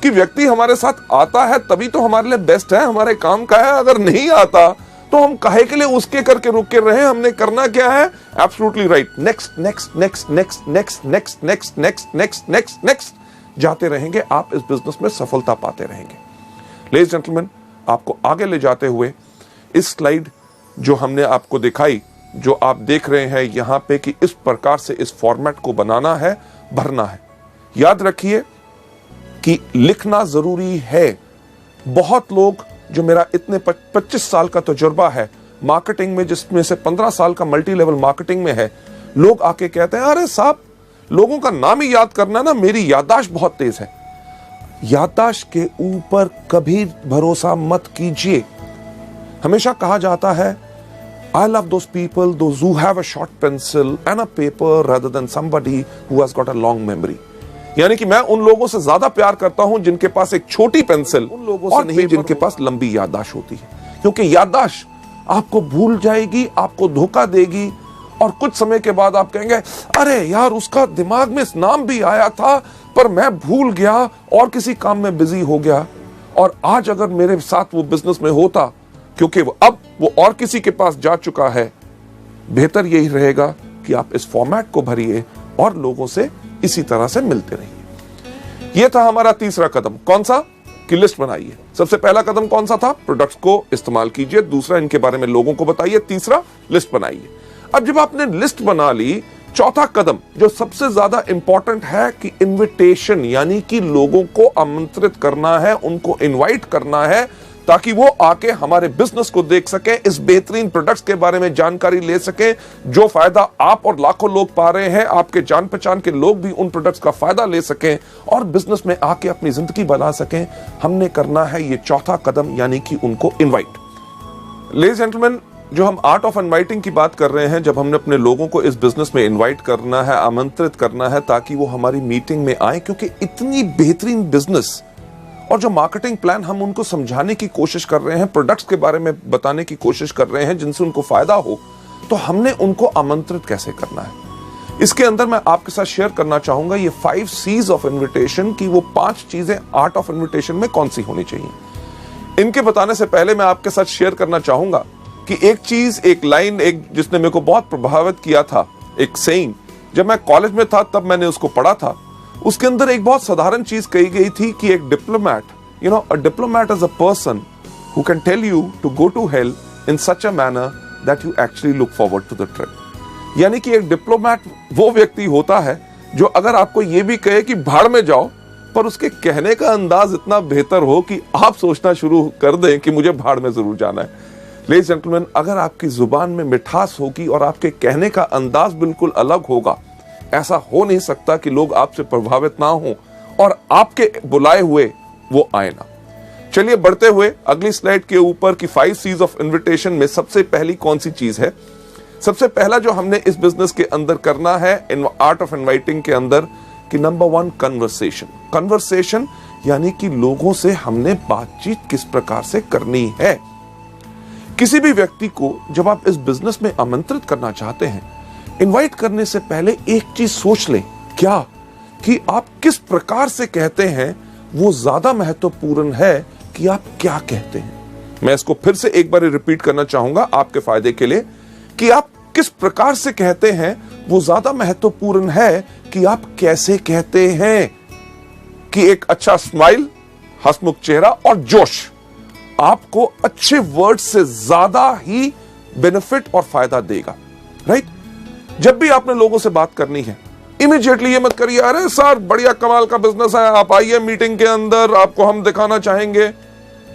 कि व्यक्ति हमारे साथ आता है तभी तो हमारे लिए बेस्ट है, हमारे काम का है। अगर नहीं आता तो हम काहे के लिए उसके करके रुक के रहे? हमने करना क्या है? Absolutely right, next next next next next next next next next next next जाते रहेंगे, आप इस बिजनेस में सफलता पाते रहेंगे। लेडीज जेंटलमैन, आपको आगे ले जाते हुए इस स्लाइड जो हमने आपको दिखाई, जो आप देख रहे हैं यहां पे, कि इस प्रकार से इस फॉर्मेट को बनाना है, भरना है। याद रखिए कि लिखना जरूरी है। बहुत लोग, जो मेरा इतने 25 साल का तजुर्बा है मार्केटिंग में, जिसमें से 15 साल का मल्टी लेवल मार्केटिंग में है, लोग आके कहते हैं अरे साहब लोगों का नाम ही याद करना ना, मेरी याददाश्त बहुत तेज है। याददाश्त के ऊपर कभी भरोसा मत कीजिए। हमेशा कहा जाता है I love those people, those who have a short pencil and a paper rather than somebody who has got a long memory. यानी कि मैं उन लोगों से ज्यादा प्यार करता हूं जिनके पास एक छोटी पेंसिल, उन लोगों से नहीं जिनके पास लंबी याददाश्त होती है। क्योंकि याददाश्त आपको भूल जाएगी, आपको धोखा देगी, और कुछ समय के बाद आप कहेंगे अरे यार उसका दिमाग में इस नाम भी आया था पर मैं भूल गया और किसी काम में बिजी हो गया। और आज अगर मेरे साथ वो बिजनेस में होता, क्योंकि अब वो और किसी के पास जा चुका है, बेहतर यही रहेगा कि आप इस फॉर्मेट को भरिए और लोगों से इसी तरह से मिलते रहिए। यह था हमारा तीसरा कदम। कौन सा? कि लिस्ट बनाइए। सबसे पहला कदम कौन सा था? प्रोडक्ट्स को इस्तेमाल कीजिए। दूसरा, इनके बारे में लोगों को बताइए। तीसरा, लिस्ट बनाइए। अब जब आपने लिस्ट बना ली, चौथा कदम जो सबसे ज्यादा इंपॉर्टेंट है कि इनविटेशन, यानी कि लोगों को आमंत्रित करना है, उनको इनवाइट करना है, ताकि वो आके हमारे बिजनेस को देख सके, इस बेहतरीन प्रोडक्ट्स के बारे में जानकारी ले सके, जो फायदा आप और लाखों लोग पा रहे हैं, आपके जान पहचान के लोग भी उन प्रोडक्ट्स का फायदा ले सकें और बिजनेस में आके अपनी जिंदगी बना सकें। हमने करना है ये चौथा कदम, यानी कि उनको इनवाइट। लेडीज जेंटलमैन, जो हम आर्ट ऑफ इनवाइटिंग की बात कर रहे हैं, जब हमने अपने लोगों को इस बिजनेस में इनवाइट करना है, आमंत्रित करना है, ताकि वो हमारी मीटिंग में आए, क्योंकि इतनी बेहतरीन बिजनेस और जो मार्केटिंग प्लान हम उनको समझाने की कोशिश कर रहे हैं, प्रोडक्ट्स के बारे में बताने की कोशिश कर रहे हैं जिनसे उनको फायदा हो, तो हमने उनको आमंत्रित कैसे करना है। इसके अंदर मैं आपके साथ शेयर करना चाहूंगा ये 5 C's ऑफ इन्विटेशन की, वो 5 चीजें आर्ट ऑफ इन्विटेशन में कौन सी होनी चाहिए। इनके बताने से पहले मैं आपके साथ शेयर करना चाहूंगा कि एक चीज, एक लाइन, एक जिसने मेरे को बहुत प्रभावित किया था, एक सेइंग, जब मैं कॉलेज में था तब मैंने उसको पढ़ा था। उसके अंदर एक बहुत साधारण चीज कही गई थी कि एक diplomat, a diplomat is a person who can tell you to go to hell in such a manner that you actually look forward to the trip. यानी कि एक डिप्लोमैट वो व्यक्ति होता है जो अगर आपको ये भी कहे कि भाड़ में जाओ, पर उसके कहने का अंदाज इतना बेहतर हो कि आप सोचना शुरू कर दें कि मुझे भाड़ में जरूर जाना है। लेडीज जेंटलमैन, अगर आपकी जुबान में मिठास होगी और आपके कहने का अंदाज बिल्कुल अलग होगा, ऐसा हो नहीं सकता कि लोग आपसे प्रभावित ना हो और आपके बुलाए हुए वो आए ना। चलिए बढ़ते हुए अगली स्लाइड के ऊपर कि 5 C's ऑफ इन्विटेशन में सबसे पहली कौन सी चीज है। सबसे पहला जो हमने इस बिजनेस के अंदर करना है इन आर्ट ऑफ इनवाइटिंग के अंदर कि नंबर 1 कन्वर्सेशन। कन्वर्सेशन यानी कि लोगों से हमने बातचीत किस प्रकार से करनी है। किसी भी व्यक्ति को जब आप इस बिजनेस में आमंत्रित करना चाहते हैं, इनवाइट करने से पहले एक चीज सोच लें, क्या कि आप किस प्रकार से कहते हैं वो ज्यादा महत्वपूर्ण है कि आप क्या कहते हैं। मैं इसको फिर से एक बार रिपीट करना चाहूंगा आपके फायदे के लिए कि आप किस प्रकार से कहते हैं वो ज्यादा महत्वपूर्ण है कि आप कैसे कहते हैं। कि एक अच्छा स्माइल, हंसमुख चेहरा और जोश आपको अच्छे वर्ड से ज्यादा ही बेनिफिट और फायदा देगा, राइट। जब भी आपने लोगों से बात करनी है, इमीडिएटली ये मत करिए अरे सर बढ़िया कमाल का बिजनेस है, आप आइए मीटिंग के अंदर, आपको हम दिखाना चाहेंगे।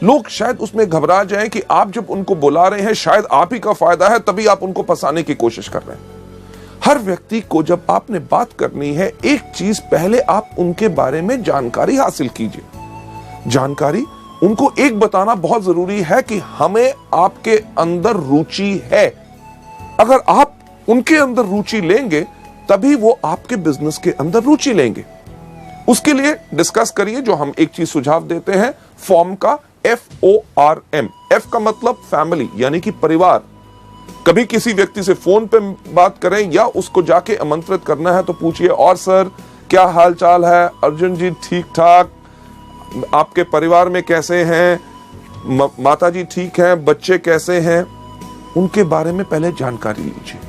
लोग शायद उसमें घबरा जाएं कि आप जब उनको बुला रहे हैं शायद आप ही का फायदा है, तभी आप उनको फंसाने की कोशिश कर रहे हैं। हर व्यक्ति को जब आपने बात करनी है, एक चीज पहले आप उनके बारे में जानकारी हासिल कीजिए। जानकारी उनको एक बताना बहुत जरूरी है कि हमें आपके अंदर रुचि है। अगर आप उनके अंदर रुचि लेंगे तभी वो आपके बिजनेस के अंदर रुचि लेंगे। उसके लिए डिस्कस करिए, जो हम एक चीज सुझाव देते हैं फॉर्म का, FORM। F का मतलब फैमिली यानी कि परिवार। कभी किसी व्यक्ति से फोन पे बात करें या उसको जाके आमंत्रित करना है तो पूछिए और सर क्या हाल चाल है, अर्जुन जी ठीक ठाक, आपके परिवार में कैसे हैं, माता जी ठीक हैं, बच्चे कैसे हैं, उनके बारे में पहले जानकारी लीजिए।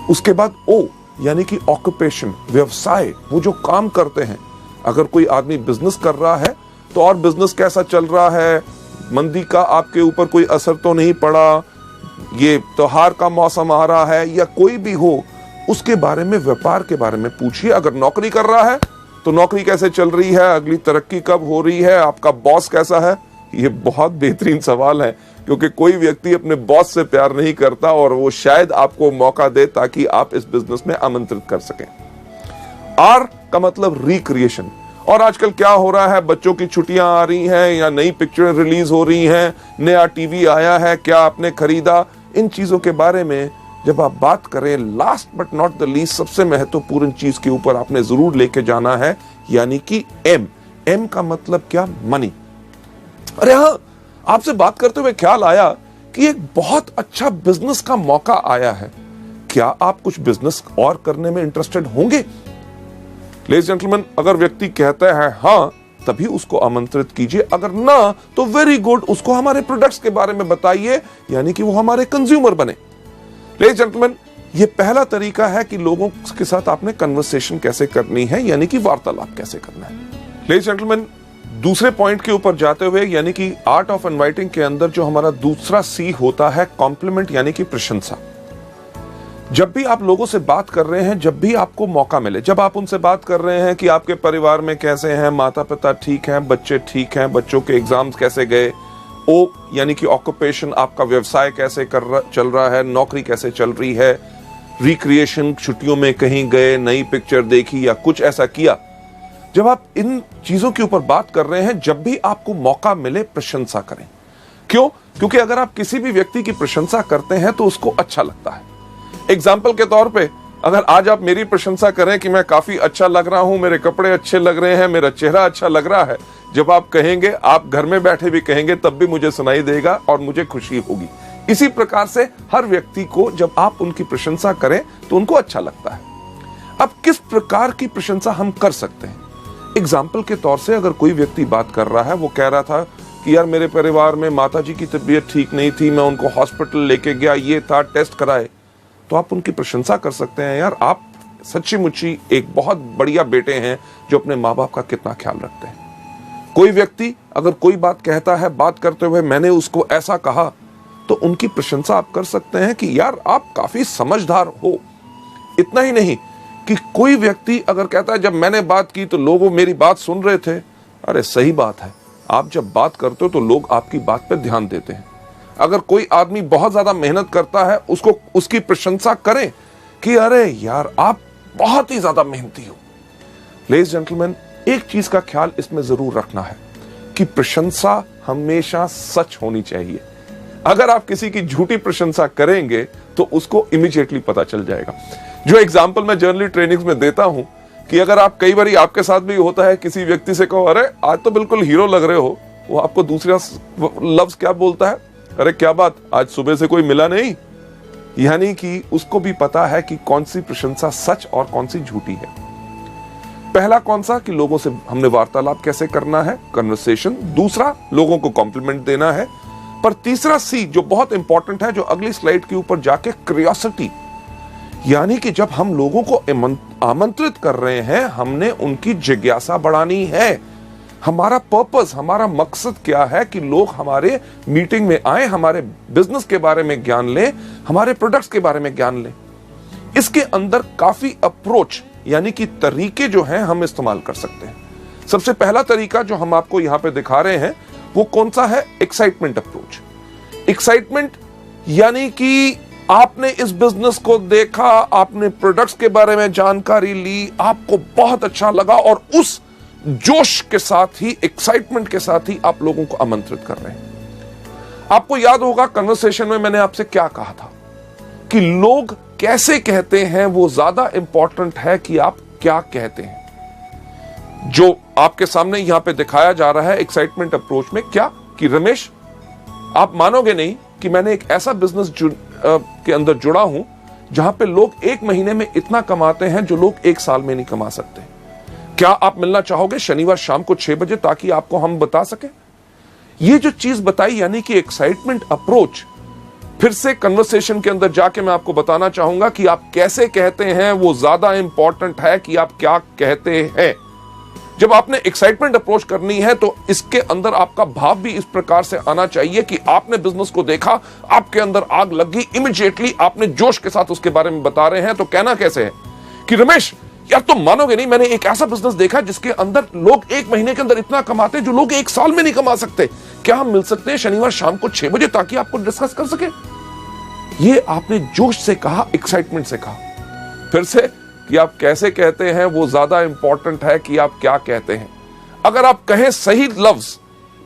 उसके बाद O यानी कि ऑक्यूपेशन, व्यवसाय, वो जो काम करते हैं। अगर कोई आदमी बिजनेस कर रहा है तो और बिजनेस कैसा चल रहा है, मंदी का आपके ऊपर कोई असर तो नहीं पड़ा, ये त्योहार का मौसम आ रहा है या कोई भी हो, उसके बारे में, व्यापार के बारे में पूछिए। अगर नौकरी कर रहा है तो नौकरी कैसे चल रही है, अगली तरक्की कब हो रही है, आपका बॉस कैसा है। ये बहुत बेहतरीन सवाल है क्योंकि कोई व्यक्ति अपने बॉस से प्यार नहीं करता और वो शायद आपको मौका दे ताकि आप इस बिजनेस में आमंत्रित कर सकें। R का मतलब रिक्रिएशन। और आजकल क्या हो रहा है, बच्चों की छुट्टियां आ रही हैं या नई पिक्चरें रिलीज हो रही हैं, नया टीवी आया है, क्या आपने खरीदा, इन चीजों के बारे में जब आप बात करें, last but not the least सबसे महत्वपूर्ण चीज के ऊपर आपने जरूर लेके जाना है, यानी कि M का मतलब क्या, मनी। अरे हाँ, आपसे बात करते हुए ख्याल आया कि एक बहुत अच्छा बिजनेस का मौका आया है, क्या आप कुछ बिजनेस और करने में इंटरेस्टेड होंगे। लेडीज जेंटलमैन, अगर व्यक्ति कहता है हाँ, तभी उसको आमंत्रित कीजिए, अगर ना तो वेरी गुड, उसको हमारे प्रोडक्ट्स के बारे में बताइए, यानी कि वो हमारे कंज्यूमर बने। लेडीज जेंटलमैन, ये पहला तरीका है कि लोगों के साथ आपने कन्वर्सेशन कैसे करनी है, यानी कि वार्तालाप कैसे करना है। लेडीज जेंटलमैन, दूसरे पॉइंट के ऊपर जाते हुए, यानी कि आर्ट ऑफ इनवाइटिंग के अंदर जो हमारा दूसरा C होता है, कॉम्प्लीमेंट यानी कि प्रशंसा। जब भी आप लोगों से बात कर रहे हैं, जब भी आपको मौका मिले, जब आप उनसे बात कर रहे हैं कि आपके परिवार में कैसे हैं, माता पिता ठीक हैं, बच्चे ठीक हैं, बच्चों के एग्जाम्स कैसे गए, O यानी कि ऑक्यूपेशन, आपका व्यवसाय कैसे चल रहा है, नौकरी कैसे चल रही है, रिक्रिएशन, छुट्टियों में कहीं गए, नई पिक्चर देखी या कुछ ऐसा किया। जब आप इन चीजों के ऊपर बात कर रहे हैं, जब भी आपको मौका मिले प्रशंसा करें। क्यों? क्योंकि अगर आप किसी भी व्यक्ति की प्रशंसा करते हैं तो उसको अच्छा लगता है। एग्जाम्पल के तौर पे, अगर आज आप मेरी प्रशंसा करें कि मैं काफी अच्छा लग रहा हूं, मेरे कपड़े अच्छे लग रहे हैं, मेरा चेहरा अच्छा लग रहा है, जब आप कहेंगे, आप घर में बैठे भी कहेंगे, तब भी मुझे सुनाई देगा और मुझे खुशी होगी। इसी प्रकार से हर व्यक्ति को जब आप उनकी प्रशंसा करें तो उनको अच्छा लगता है। अब किस प्रकार की प्रशंसा हम कर सकते हैं? एग्जाम्पल के तौर से, अगर कोई व्यक्ति बात कर रहा है, वो कह रहा था कि यार मेरे परिवार में माताजी की तबीयत ठीक नहीं थी, मैं उनको हॉस्पिटल लेके गया, ये था, टेस्ट कराए, तो आप उनकी प्रशंसा कर सकते हैं, यार आप सच्ची मुच्ची एक बहुत बढ़िया बेटे हैं जो अपने माँ बाप का कितना ख्याल रखते हैं। कोई व्यक्ति अगर कोई बात कहता है, बात करते हुए मैंने उसको ऐसा कहा, तो उनकी प्रशंसा आप कर सकते हैं कि यार आप काफी समझदार हो। इतना ही नहीं कि कोई व्यक्ति अगर कहता है जब मैंने बात की तो लोग मेरी बात सुन रहे थे, अरे सही बात है, आप जब बात करते हो तो लोग आपकी बात पे ध्यान देते हैं। अगर कोई आदमी बहुत ज्यादा मेहनत करता है, उसको उसकी प्रशंसा करें कि अरे यार आप बहुत ही ज्यादा मेहनती हो। लेडीज जेंटलमैन, एक चीज का ख्याल इसमें जरूर रखना है कि प्रशंसा हमेशा सच होनी चाहिए। अगर आप किसी की झूठी प्रशंसा करेंगे तो उसको इमीडिएटली पता चल जाएगा। जो एग्जाम्पल मैं जनरली ट्रेनिंग्स में देता हूं कि अगर आप कई बार आपके साथ भी होता है, किसी व्यक्ति से कहो अरे आज तो बिल्कुल हीरो लग रहे हो, वो आपको दूसरा लफ्ज क्या बोलता है, अरे क्या बात आज सुबह से कोई मिला नहीं। यानी कि उसको भी पता है कि कौन सी प्रशंसा सच और कौन सी झूठी है। पहला कौन सा कि लोगों से हमने वार्तालाप कैसे करना है, कन्वर्सेशन। दूसरा लोगों को कॉम्प्लीमेंट देना है। पर तीसरा सी जो बहुत इंपॉर्टेंट है, जो अगली स्लाइड के ऊपर जाके, क्यूरियोसिटी। यानी कि जब हम लोगों को आमंत्रित कर रहे हैं, हमने उनकी जिज्ञासा बढ़ानी है। हमारा पर्पस, हमारा मकसद क्या है कि लोग हमारे मीटिंग में आए, हमारे बिजनेस के बारे में ज्ञान लें, हमारे प्रोडक्ट्स के बारे में ज्ञान लें। इसके अंदर काफी अप्रोच यानी कि तरीके जो हैं हम इस्तेमाल कर सकते हैं। सबसे पहला तरीका जो हम आपको यहां पे दिखा रहे हैं वो कौन सा है, एक्साइटमेंट अप्रोच। एक्साइटमेंट यानी कि आपने इस बिजनेस को देखा, आपने प्रोडक्ट्स के बारे में जानकारी ली, आपको बहुत अच्छा लगा और उस जोश के साथ ही, एक्साइटमेंट के साथ ही आप लोगों को आमंत्रित कर रहे हैं। आपको याद होगा कन्वर्सेशन में मैंने आपसे क्या कहा था कि लोग कैसे कहते हैं वो ज्यादा इंपॉर्टेंट है कि आप क्या कहते हैं। जो आपके सामने यहां पे दिखाया जा रहा है एक्साइटमेंट अप्रोच में, क्या कि रमेश आप मानोगे नहीं कि मैंने एक ऐसा बिजनेस के अंदर जुड़ा हूं जहां पे लोग एक महीने में इतना कमाते हैं जो लोग एक साल में नहीं कमा सकते। क्या आप मिलना चाहोगे शनिवार शाम को 6 बजे ताकि आपको हम बता सके। ये जो चीज बताई यानी कि एक्साइटमेंट अप्रोच। फिर से कन्वर्सेशन के अंदर जाके मैं आपको बताना चाहूंगा कि आप कैसे कहते हैं वो ज्यादा इंपॉर्टेंट है कि आप क्या कहते हैं। जब आपने एक्साइटमेंट अप्रोच करनी है तो इसके अंदर आपका भाव भी इस प्रकार से आना चाहिए कि आपने बिजनेस को देखा, आपके अंदर आग लग गई, इमीडिएटली आपने जोश के साथ उसके बारे में बता रहे हैं। तो कहना कैसे है कि रमेश यार तुम मानोगे नहीं, मैंने एक ऐसा बिजनेस देखा जिसके अंदर लोग एक महीने के अंदर इतना कमाते हैं जो लोग एक साल में नहीं कमा सकते। क्या हम मिल सकते हैं शनिवार शाम को 6 बजे ताकि आपको डिस्कस कर सके। ये आपने जोश से कहा, एक्साइटमेंट से कहा। फिर से कि आप कैसे कहते हैं वो ज्यादा इंपॉर्टेंट है कि आप क्या कहते हैं। अगर आप कहें सही लफ्ज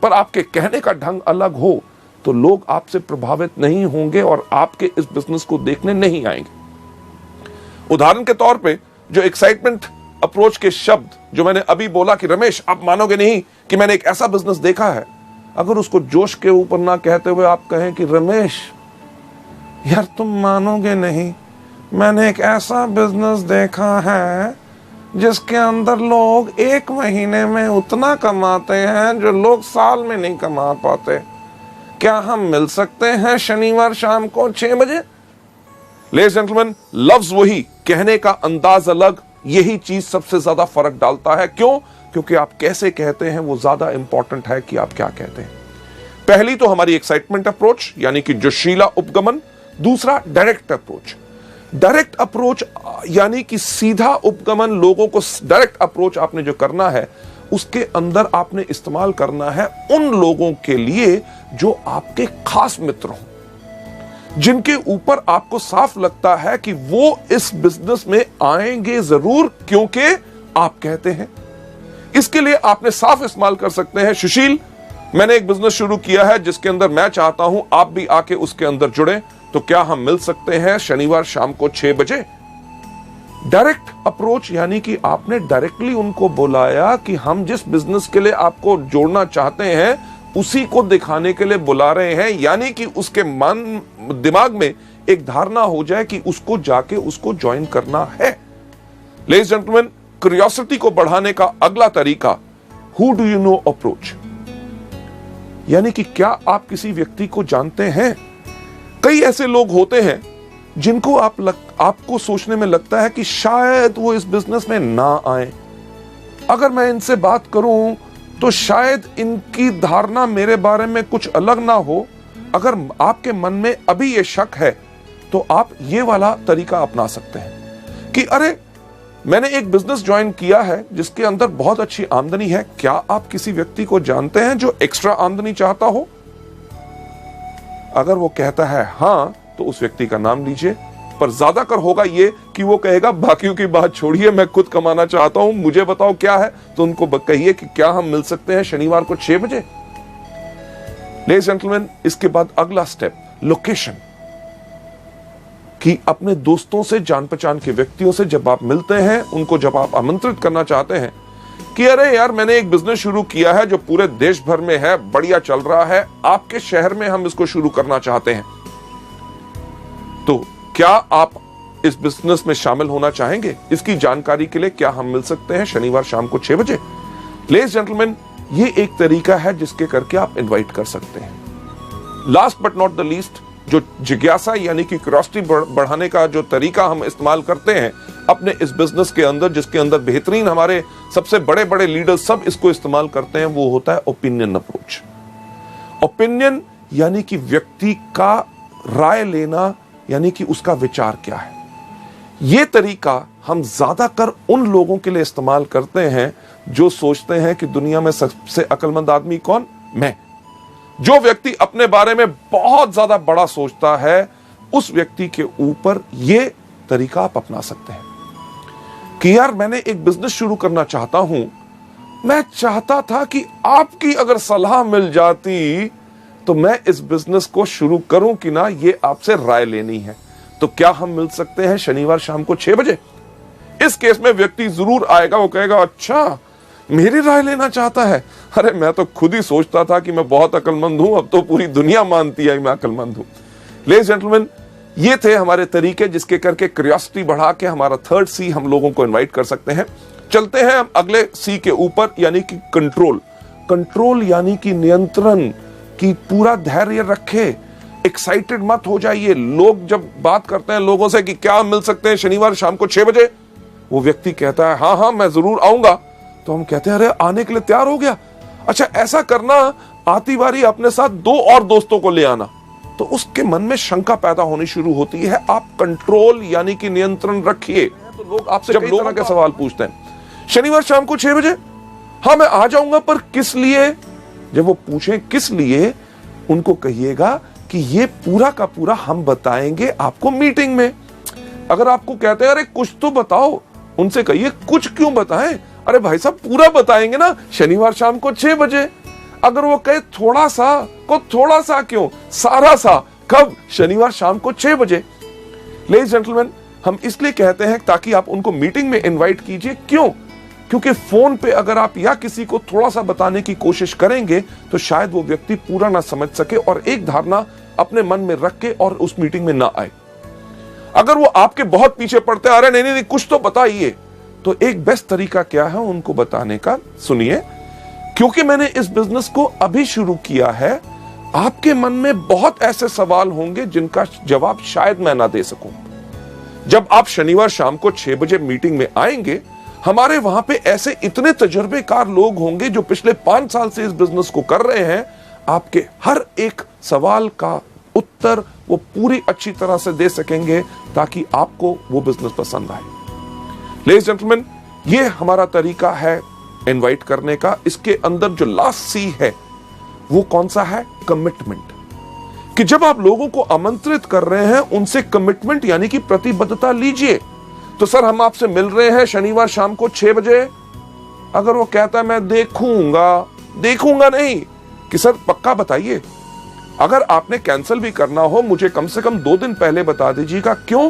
पर आपके कहने का ढंग अलग हो तो लोग आपसे प्रभावित नहीं होंगे और आपके इस बिजनेस को देखने नहीं आएंगे। उदाहरण के तौर पे जो एक्साइटमेंट अप्रोच के शब्द जो मैंने अभी बोला कि रमेश आप मानोगे नहीं कि मैंने एक ऐसा बिजनेस देखा है, अगर उसको जोश के ऊपर ना कहते हुए आप कहें कि रमेश यार तुम मानोगे नहीं, मैंने एक ऐसा बिजनेस देखा है जिसके अंदर लोग एक महीने में उतना कमाते हैं जो लोग साल में नहीं कमा पाते। क्या हम मिल सकते हैं शनिवार शाम को 6 बजे। लेडीज जेंटलमैन, लफ्ज वही, कहने का अंदाज अलग, यही चीज सबसे ज्यादा फर्क डालता है। क्यों? क्योंकि आप कैसे कहते हैं वो ज्यादा इंपॉर्टेंट है कि आप क्या कहते हैं। पहली तो हमारी एक्साइटमेंट अप्रोच यानी कि जोशीला उपगमन। दूसरा डायरेक्ट अप्रोच। डायरेक्ट अप्रोच यानी कि सीधा उपगमन, लोगों को डायरेक्ट अप्रोच आपने जो करना है उसके अंदर आपने इस्तेमाल करना है उन लोगों के लिए जो आपके खास मित्र हों, जिनके ऊपर आपको साफ लगता है कि वो इस बिजनेस में आएंगे जरूर क्योंकि आप कहते हैं। इसके लिए आपने साफ इस्तेमाल कर सकते हैं, सुशील मैंने एक बिजनेस शुरू किया है जिसके अंदर मैं चाहता हूं आप भी आके उसके अंदर जुड़े, तो क्या हम मिल सकते हैं शनिवार शाम को 6 बजे। डायरेक्ट अप्रोच यानी कि आपने डायरेक्टली उनको बुलाया कि हम जिस बिजनेस के लिए आपको जोड़ना चाहते हैं उसी को दिखाने के लिए बुला रहे हैं, यानी कि उसके मन दिमाग में एक धारणा हो जाए कि उसको जाके उसको ज्वाइन करना है। लेडीज जेंटलमैन, क्यूरियोसिटी को बढ़ाने का अगला तरीका who do you know approach, यानी कि क्या आप किसी व्यक्ति को जानते हैं। कई ऐसे लोग होते हैं जिनको आपको सोचने में लगता है कि शायद वो इस बिजनेस में ना आए। अगर मैं इनसे बात करूं तो शायद इनकी धारणा मेरे बारे में कुछ अलग ना हो। अगर आपके मन में अभी ये शक है तो आप ये वाला तरीका अपना सकते हैं कि अरे मैंने एक बिजनेस ज्वाइन किया है जिसके अंदर बहुत अच्छी आमदनी है, क्या आप किसी व्यक्ति को जानते हैं जो एक्स्ट्रा आमदनी चाहता हो? अगर वो कहता है हां, तो उस व्यक्ति का नाम लीजिए। पर ज्यादातर होगा ये कि वो कहेगा बाकियों की बात छोड़िए, मैं खुद कमाना चाहता हूं, मुझे बताओ क्या है। तो उनको कहिए कि क्या हम मिल सकते हैं शनिवार को 6 बजे। लेडीज जेंटलमैन, इसके बाद अगला स्टेप लोकेशन, कि अपने दोस्तों से, जान पहचान के व्यक्तियों से जब आप मिलते हैं, उनको जब आप आमंत्रित करना चाहते हैं कि अरे यार मैंने एक बिजनेस शुरू किया है जो पूरे देश भर में है, बढ़िया चल रहा है, आपके शहर में हम इसको शुरू करना चाहते हैं, तो क्या आप इस बिजनेस में शामिल होना चाहेंगे? इसकी जानकारी के लिए क्या हम मिल सकते हैं शनिवार शाम को 6 बजे? लेडीज जेंटलमैन, ये एक तरीका है जिसके करके आप इनवाइट कर सकते हैं। Last but not the least, जो जिज्ञासा यानी कि क्यूरियोसिटी बढ़ाने का जो तरीका हम इस्तेमाल करते हैं अपने इस बिजनेस के अंदर, जिसके अंदर बेहतरीन हमारे सबसे बड़े बड़े लीडर्स सब इसको इस्तेमाल करते हैं, वो होता है ओपिनियन अप्रोच। ओपिनियन यानी कि व्यक्ति का राय लेना, यानी कि उसका विचार क्या है। यह तरीका हम ज्यादातर उन लोगों के लिए इस्तेमाल करते हैं जो सोचते हैं कि दुनिया में सबसे अक्लमंद आदमी कौन? मैं। जो व्यक्ति अपने बारे में बहुत ज्यादा बड़ा सोचता है, उस व्यक्ति के ऊपर यह तरीका आप अपना सकते हैं कि यार मैंने एक बिजनेस शुरू करना चाहता हूं, मैं चाहता था कि आपकी अगर सलाह मिल जाती तो मैं इस बिजनेस को शुरू करूं कि ना, ये आपसे राय लेनी है। तो क्या हम मिल सकते हैं शनिवार शाम को 6 बजे? इस केस में व्यक्ति जरूर आएगा, वो कहेगा अच्छा मेरी राय लेना चाहता है, अरे मैं तो खुद ही सोचता था कि मैं बहुत अक्लमंद हूं, अब तो पूरी दुनिया मानती है मैं अक्लमंद हूं। लेडीज जेंटलमैन, ये थे हमारे तरीके जिसके करके क्यूरियोसिटी बढ़ा के हमारा थर्ड सी हम लोगों को इनवाइट कर सकते हैं। चलते हैं हम अगले सी के ऊपर, यानी कि कंट्रोल। कंट्रोल यानी कि नियंत्रण, कि पूरा धैर्य रखे, एक्साइटेड मत हो जाइए। लोग जब बात करते हैं लोगों से कि क्या मिल सकते हैं शनिवार शाम को 6 बजे, वो व्यक्ति कहता है हाँ मैं जरूर आऊंगा, तो हम कहते हैं अरे आने के लिए तैयार हो गया, अच्छा ऐसा करना, आती बारी अपने साथ 2 और दोस्तों को ले आना। तो उसके मन में शंका पैदा होनी शुरू होती है। आप कंट्रोल यानी कि नियंत्रण रखिए। तो लोग आपसे जब लोगों के सवाल पूछते हैं शनिवार शाम को 6 बजे, हाँ मैं आ जाऊंगा, पर किस लिए? जब वो पूछें किस लिए, उनको कहिएगा कि ये पूरा का पूरा हम बताएंगे आपको मीटिंग में। अगर आपको कहते हैं अरे कुछ तो बताओ, उनसे कहिए कुछ क्यों बताएं, अरे भाई साहब पूरा बताएंगे ना शनिवार शाम को 6 बजे। अगर वो कहे थोड़ा सा, को थोड़ा सा क्यों, सारा सा, कब? शनिवार शाम को 6 बजे। लेडीज जेंटलमैन, हम इसलिए कहते हैं ताकि आप उनको मीटिंग में इनवाइट कीजिए। क्यों? क्योंकि फोन पे अगर आप या किसी को थोड़ा सा बताने की कोशिश करेंगे तो शायद वो व्यक्ति पूरा ना समझ सके और एक धारणा अपने मन में रख के और उस मीटिंग में ना आए। अगर वो आपके बहुत पीछे पड़ते हैं, अरे नहीं नहीं कुछ तो बताइए, तो एक बेस्ट तरीका क्या है उनको बताने का? सुनिए, क्योंकि मैंने इस बिजनेस को अभी शुरू किया है, आपके मन में बहुत ऐसे सवाल होंगे जिनका जवाब शायद मैं ना दे सकूं। जब आप शनिवार शाम को 6 बजे मीटिंग में आएंगे, हमारे वहां पे ऐसे इतने तजुर्बेकार लोग होंगे जो पिछले 5 साल से इस बिजनेस को कर रहे हैं। आपके हर एक सवाल का उत्तर वो पूरी अच्छी तरह से दे सकेंगे ताकि आपको वो बिजनेस पसंद आए। लेडीज जेंटलमैन, ये हमारा तरीका है इनवाइट करने का। इसके अंदर जो लास्ट सी है वो कौन सा है? कमिटमेंट। कि जब आप लोगों को आमंत्रित कर रहे हैं, उनसे कमिटमेंट यानी कि प्रतिबद्धता लीजिए। तो सर हम आपसे मिल रहे हैं शनिवार शाम को 6 बजे। अगर वो कहता है मैं देखूंगा नहीं, कि सर पक्का बताइए। अगर आपने कैंसिल भी करना हो, मुझे कम से कम 2 दिन पहले बता दीजिएगा। क्यों?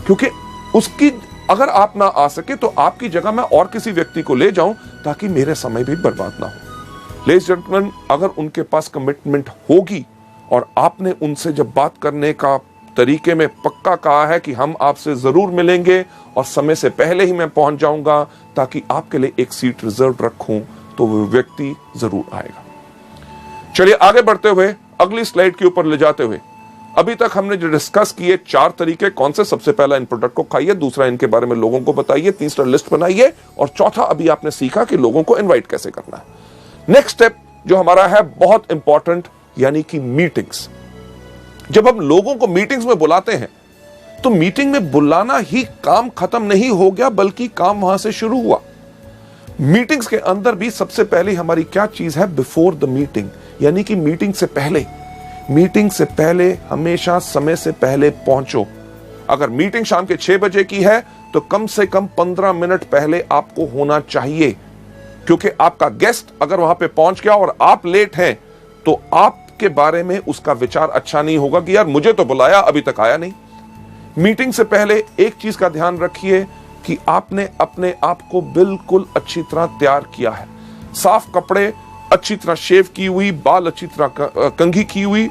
क्योंकि उसकी अगर आप ना आ सके तो आपकी जगह मैं और किसी व्यक्ति को ले जाऊं ताकि मेरे समय भी बर्बाद ना हो। लेडीज जेंटलमैन, अगर उनके पास कमिटमेंट होगी और आपने उनसे जब बात करने का तरीके में पक्का कहा है कि हम आपसे जरूर मिलेंगे और समय से पहले ही मैं पहुंच जाऊंगा ताकि आपके लिए एक सीट रिजर्व रखूं, तो वो व्यक्ति जरूर आएगा। चलिए आगे बढ़ते हुए अगली स्लाइड के ऊपर ले जाते हुए, अभी तक हमने जो डिस्कस किए 4 तरीके कौन से? सबसे पहला इन प्रोडक्ट को खाइए, दूसरा इनके बारे में लोगों को बताइए, तीसरा लिस्ट बनाइए, और चौथा अभी आपने सीखा कि लोगों को इनवाइट कैसे करना है। नेक्स्ट स्टेप जो हमारा है बहुत इंपॉर्टेंट, यानी कि मीटिंग्स। जब हम लोगों को मीटिंग्स में बुलाते हैं तो मीटिंग में बुलाना ही काम खत्म नहीं हो गया, बल्कि काम वहां से शुरू हुआ। मीटिंग्स के अंदर भी सबसे पहले हमारी क्या चीज है? बिफोर द मीटिंग, यानी कि मीटिंग से पहले। मीटिंग से पहले हमेशा समय से पहले पहुंचो। अगर मीटिंग शाम के 6 बजे की है तो कम से कम 15 मिनट पहले आपको होना चाहिए, क्योंकि आपका गेस्ट अगर वहां पे पहुंच गया और आप लेट हैं तो आपके बारे में उसका विचार अच्छा नहीं होगा कि यार मुझे तो बुलाया, अभी तक आया नहीं। मीटिंग से पहले एक चीज का ध्यान रखिए कि आपने अपने आप को बिल्कुल अच्छी तरह तैयार किया है। साफ कपड़े, अच्छी तरह शेव की हुई, बाल अच्छी तरह कंघी की हुई,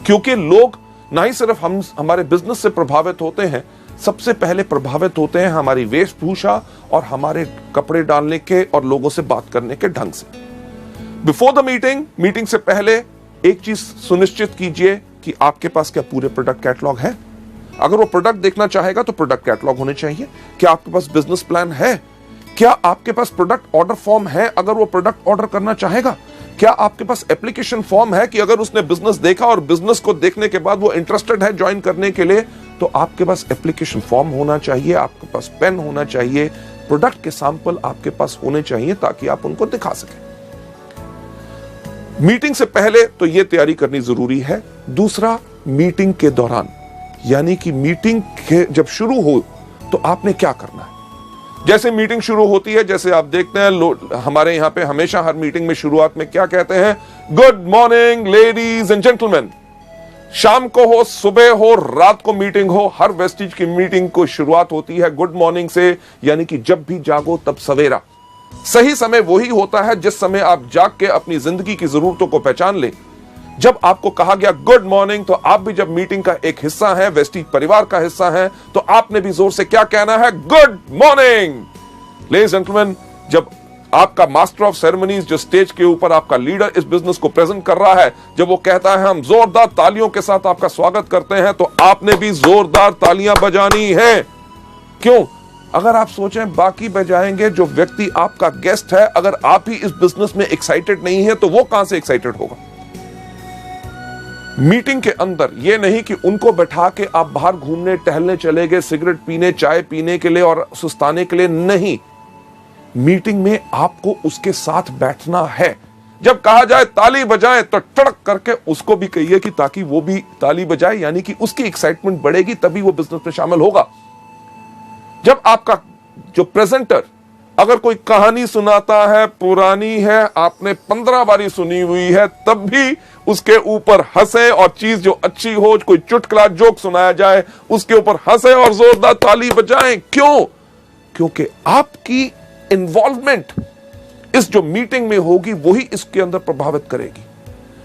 क्योंकि लोग ना ही सिर्फ हमारे बिजनेस से प्रभावित होते हैं, सबसे पहले प्रभावित होते हैं हमारी वेशभूषा और हमारे कपड़े डालने के और लोगों से बात करने के ढंग से। बिफोर द मीटिंग, मीटिंग से पहले एक चीज सुनिश्चित कीजिए कि आपके पास क्या पूरे प्रोडक्ट कैटलॉग है। अगर वो प्रोडक्ट देखना चाहेगा तो प्रोडक्ट कैटलॉग होने चाहिए। क्या आपके पास बिजनेस प्लान है? क्या आपके पास प्रोडक्ट ऑर्डर फॉर्म है अगर वो प्रोडक्ट ऑर्डर करना चाहेगा? क्या आपके पास एप्लीकेशन फॉर्म है कि अगर उसने बिजनेस देखा और बिजनेस को देखने के बाद वो इंटरेस्टेड है ज्वाइन करने के लिए, तो आपके पास एप्लीकेशन फॉर्म होना चाहिए, आपके पास पेन होना चाहिए, प्रोडक्ट के सैंपल आपके पास होने चाहिए ताकि आप उनको दिखा सकें। मीटिंग से पहले तो यह तैयारी करनी जरूरी है। दूसरा, मीटिंग के दौरान, यानी कि मीटिंग के जब शुरू हो तो आपने क्या करना है। जैसे मीटिंग शुरू होती है, जैसे आप देखते हैं हमारे यहां पे हमेशा हर मीटिंग में शुरुआत में क्या कहते हैं? Good morning ladies and gentleman. शाम को हो, सुबह हो, रात को मीटिंग हो, हर वेस्टिज की मीटिंग को शुरुआत होती है गुड मॉर्निंग से, यानी कि जब भी जागो तब सवेरा। सही समय वही होता है जिस समय आप जाग के अपनी जिंदगी की जरूरतों को पहचान ले। जब आपको कहा गया गुड मॉर्निंग, तो आप भी जब मीटिंग का एक हिस्सा है, वेस्टिज परिवार का हिस्सा है, तो आपने भी जोर से क्या कहना है? Good morning. Ladies and gentleman, जब आपका मास्टर ऑफ सेरेमनीज, जो स्टेज के ऊपर आपका लीडर इस बिजनेस को प्रेजेंट कर रहा है, जब वो कहता है हम जोरदार तालियों के साथ आपका स्वागत करते हैं, तो आपने भी जोरदार तालियां बजानी है। क्यों? अगर आप सोचें बाकी बजाएंगे, जो व्यक्ति आपका गेस्ट है, अगर आप ही इस बिजनेस में एक्साइटेड नहीं है तो वो कहां से एक्साइटेड होगा? मीटिंग के अंदर यह नहीं कि उनको बैठा के आप बाहर घूमने टहलने चले गए, सिगरेट पीने, चाय पीने के लिए और सुस्ताने के लिए नहीं। मीटिंग में आपको उसके साथ बैठना है। जब कहा जाए ताली बजाएं तो टड़क करके उसको भी कहिए कि ताकि वो भी ताली बजाए, यानी कि उसकी एक्साइटमेंट बढ़ेगी, तभी वो बिजनेस में शामिल होगा। जब आपका जो प्रेजेंटर अगर कोई कहानी सुनाता है, पुरानी है, आपने 15 बारी सुनी हुई है, तब भी उसके ऊपर हंसे, और चीज जो अच्छी हो, कोई चुटकुला जोक सुनाया जाए, उसके ऊपर हंसे और जोरदार ताली बजाएं। क्यों? क्योंकि आपकी इन्वॉल्वमेंट इस जो मीटिंग में होगी वही इसके अंदर प्रभावित करेगी।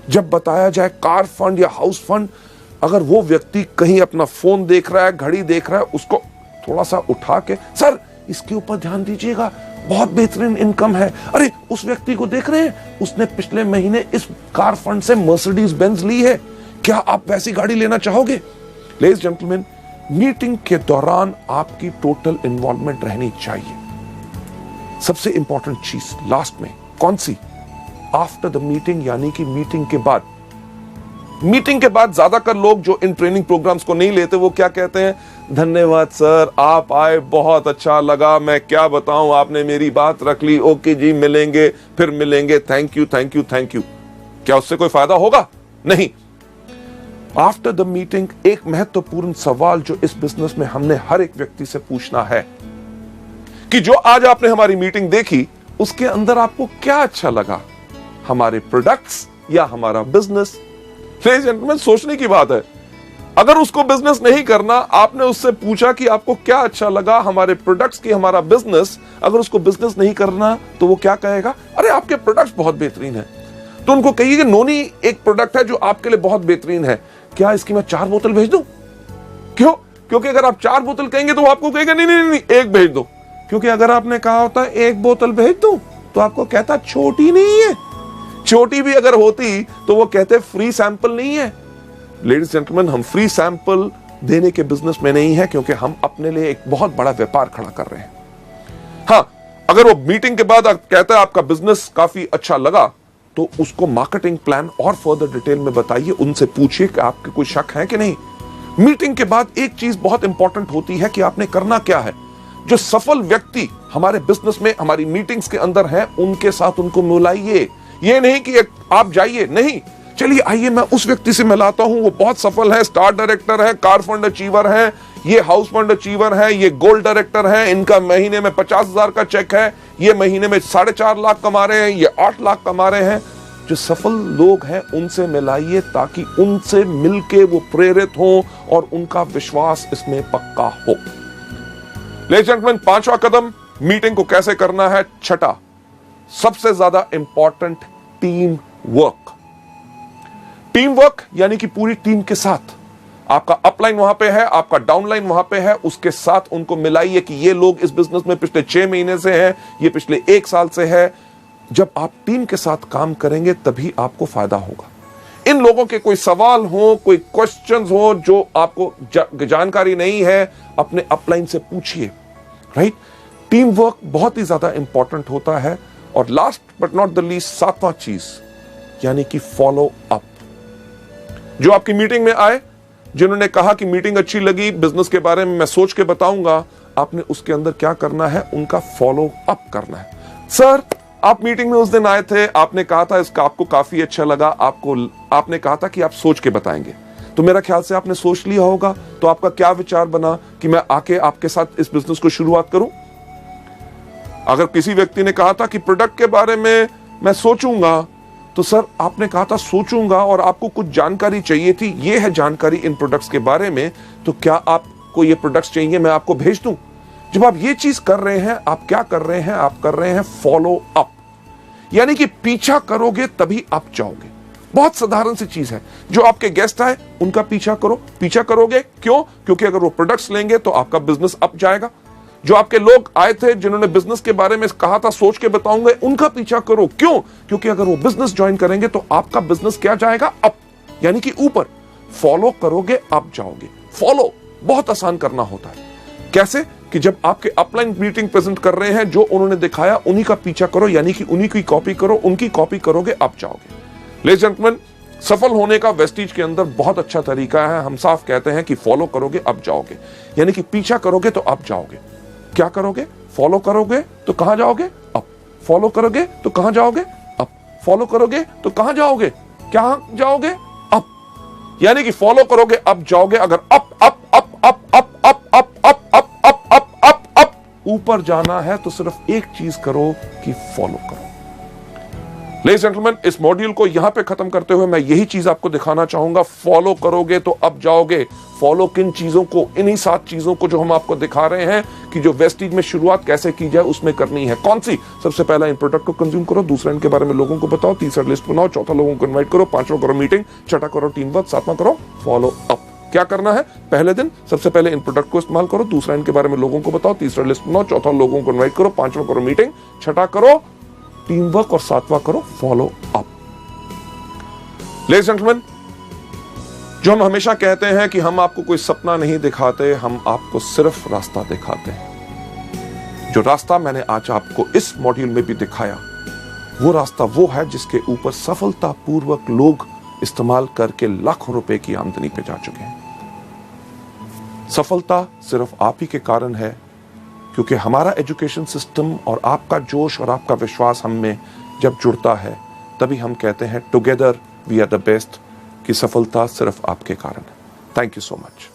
जब बताया जाए कार फंड या हाउस फंड, अगर वो व्यक्ति कहीं अपना फोन देख रहा है, घड़ी देख रहा है, उसको थोड़ा सा उठा के, सर इसके ऊपर ध्यान दीजिएगा, बहुत बेहतरीन इनकम है। अरे उस व्यक्ति को देख रहे हैं, उसने पिछले महीने इस कार फंड से मर्सिडीज बेंज ली है, क्या आप वैसी गाड़ी लेना चाहोगे? लेडीज जेंटलमैन, मीटिंग के दौरान आपकी टोटल इन्वॉल्वमेंट रहनी चाहिए। सबसे इंपॉर्टेंट चीज लास्ट में कौन सी? आफ्टर द मीटिंग, यानी कि मीटिंग के बाद। मीटिंग के बाद ज्यादातर लोग जो इन ट्रेनिंग प्रोग्राम्स को नहीं लेते, वो क्या कहते हैं? धन्यवाद सर, आप आए, बहुत अच्छा लगा, मैं क्या बताऊं, आपने मेरी बात रख ली, ओके जी, मिलेंगे, फिर मिलेंगे, thank you thank you thank you. क्या उससे कोई फायदा होगा? नहीं। आफ्टर द मीटिंग एक महत्वपूर्ण सवाल जो इस बिजनेस में हमने हर एक व्यक्ति से पूछना है कि जो आज आपने हमारी मीटिंग देखी, उसके अंदर आपको क्या अच्छा लगा, हमारे प्रोडक्ट्स या हमारा बिजनेस? लेडीज एंड जेंटलमैन, सोचने की बात है। अगर उसको बिजनेस नहीं करना, आपने उससे पूछा कि आपको क्या अच्छा लगा, हमारे प्रोडक्ट्स की, हमारा बिजनेस, अगर उसको बिजनेस नहीं करना तो वो क्या कहेगा? अरे आपके प्रोडक्ट्स बहुत बेहतरीन है। तो उनको कहिए कि नोनी एक प्रोडक्ट है जो आपके लिए बहुत बेहतरीन है, क्या इसकी मैं 4 बोतल भेज दूं? क्यों? क्योंकि अगर आप 4 बोतल कहेंगे तो वो आपको कहेगा नहीं नहीं नहीं, 1 भेज दो। क्योंकि अगर आपने कहा होता 1 बोतल भेज दूं, तो आपको कहता छोटी नहीं है। छोटी भी अगर होती तो वो कहते फ्री सैंपल नहीं है। लेडीज जेंटलमैन, हम फ्री सैंपल देने के बिजनेस में नहीं है, क्योंकि हम अपने लिए एक बहुत बड़ा व्यापार खड़ा कर रहे हैं। हां, अगर वो मीटिंग के बाद कहता है आपका बिजनेस काफी अच्छा लगा, तो उसको मार्केटिंग प्लान और फर्दर डिटेल में बताइए, उनसे पूछिए कि आपके कोई शक है कि नहीं। मीटिंग के बाद एक चीज बहुत इंपॉर्टेंट होती है कि आपने करना क्या है। जो सफल व्यक्ति हमारे बिजनेस में हमारी मीटिंग्स के अंदर हैं, उनके साथ उनको मिलाइए। ये नहीं कि आप जाइए, नहीं, चलिए आइए मैं उस व्यक्ति से मिलाता हूं, वो बहुत सफल है, स्टार डायरेक्टर है, कार फंड अचीवर है, ये हाउस फंड अचीवर है, ये गोल्ड डायरेक्टर है, इनका महीने में 50,000 का चेक है, ये महीने में 4.5 लाख कमा रहे हैं, ये 8 लाख कमा रहे हैं। जो सफल लोग हैं उनसे मिलाइए ताकि उनसे मिलके वो प्रेरित हों और उनका विश्वास इसमें पक्का हो। लेडीज एंड जेंटलमैन, 5वां कदम मीटिंग को कैसे करना है। छठा, सबसे ज्यादा important, team work. Team work यानी कि पूरी टीम के साथ, आपका अपलाइन वहां पे है, आपका डाउनलाइन वहां पे है, उसके साथ उनको मिलाइए कि ये लोग इस बिजनेस में पिछले 6 महीने से हैं, ये पिछले 1 साल से है। जब आप टीम के साथ काम करेंगे तभी आपको फायदा होगा। इन लोगों के कोई सवाल हो, कोई क्वेश्चंस हो जो आपको जानकारी नहीं है, अपने अपलाइन से पूछिए, राइट। टीम वर्क बहुत ही ज्यादा इंपॉर्टेंट होता है। और last but not the least, 7वां चीज यानी कि फॉलो अप। जो आपकी मीटिंग में आए, जिन्होंने कहा कि मीटिंग अच्छी लगी, बिजनेस के बारे में मैं सोच के बताऊंगा, आपने उसके अंदर क्या करना है, उनका फॉलो अप करना है। सर, आप मीटिंग में उस दिन आए थे, आपने कहा था इसका आपको काफी अच्छा लगा, आपने कहा था कि आप सोच के बताएंगे, तो मेरा ख्याल से आपने सोच लिया होगा। तो आपका क्या विचार बना कि मैं आके आपके साथ इस बिजनेस को शुरुआत करूं? अगर किसी व्यक्ति ने कहा था कि प्रोडक्ट के बारे में मैं सोचूंगा, तो सर आपने कहा था सोचूंगा और आपको कुछ जानकारी चाहिए थी, ये है जानकारी इन प्रोडक्ट्स के बारे में, तो क्या आपको ये प्रोडक्ट्स चाहिए, मैं आपको भेज दूं? जब आप ये चीज कर रहे हैं, आप क्या कर रहे हैं, आप कर रहे हैं फॉलो अप, यानी कि पीछा करोगे तभी आप जाओगे। बहुत साधारण सी चीज है। जो आपके गेस्ट आए उनका पीछा करो। पीछा करोगे क्यों? क्योंकि अगर वो प्रोडक्ट्स लेंगे तो आपका बिजनेस अप जाएगा। जो आपके लोग आए थे जिन्होंने बिजनेस के बारे में कहा था सोच के बताऊंगा, उनका पीछा करो। क्यों? क्योंकि अगर वो बिजनेस ज्वाइन करेंगे तो आपका बिजनेस क्या जाएगा? अप, यानी कि ऊपर। फॉलो करोगे अप जाओगे। फॉलो बहुत आसान करना होता है। कैसे? कि जब आपके अपलाइन मीटिंग प्रेजेंट कर रहे हैं, जो उन्होंने दिखाया उन्हीं का पीछा करो, यानी कि उन्हीं की कॉपी करो, उनकी कॉपी करोगे अप जाओगे। लेडीज एंड जेंटलमैन, सफल होने का वेस्टीज के अंदर बहुत अच्छा तरीका है। हम साफ कहते हैं कि फॉलो करोगे अप जाओगे, यानी कि पीछा करोगे तो अप जाओगे। क्या करोगे? फॉलो करोगे तो कहां जाओगे? अप। फॉलो करोगे तो कहां जाओगे? अप। फॉलो करोगे तो कहां जाओगे? क्या जाओगे? अप। यानी कि फॉलो करोगे अप जाओगे। अगर up up up up up up up up up up up up up ऊपर जाना है तो सिर्फ एक चीज करो कि फॉलो करो। लेडीज एंड जेंटलमैन, इस मॉड्यूल को यहां पे खत्म करते हुए मैं यही चीज आपको दिखाना चाहूंगा। फॉलो करोगे तो अब जाओगे। फॉलो किन चीजों को? इन्हीं 7 चीजों को जो हम आपको दिखा रहे हैं कि जो वेस्टीज में शुरुआत कैसे की जाए, उसमें करनी है। कौन सी? सबसे पहला, इन प्रोडक्ट को कंज्यूम करो। दूसरा, इनके बारे में लोगों को बताओ। तीसरा, लिस्ट बनाओ। चौथा, लोगों को इन्वाइट करो। 5वां, करो मीटिंग। 6वां, करो टीम वर्क। 7वां, करो फॉलो अप। क्या करना है? पहले दिन सबसे पहले इन प्रोडक्ट को इस्तेमाल करो। दूसरा, इनके बारे में लोगों को बताओ। तीसरा, लिस्ट बनाओ। चौथा, लोगों को इन्वाइट करो। 5वां, करो मीटिंग। 6वां, करो टीम वर्क। और 7वां, करो follow up. Ladies and gentleman, जो हम हमेशा कहते हैं कि हम आपको कोई सपना नहीं दिखाते, हम आपको सिर्फ रास्ता दिखाते हैं। जो रास्ता मैंने आज आपको इस मॉड्यूल में भी दिखाया, वो रास्ता वो है जिसके ऊपर सफलतापूर्वक लोग इस्तेमाल करके लाखों रुपए की आमदनी पे जा चुके हैं। सफलता सिर्फ आप ही के कारण है, क्योंकि हमारा एजुकेशन सिस्टम और आपका जोश और आपका विश्वास हम में जब जुड़ता है, तभी हम कहते हैं together we are the best, कि सफलता सिर्फ आपके कारण है। Thank you so much.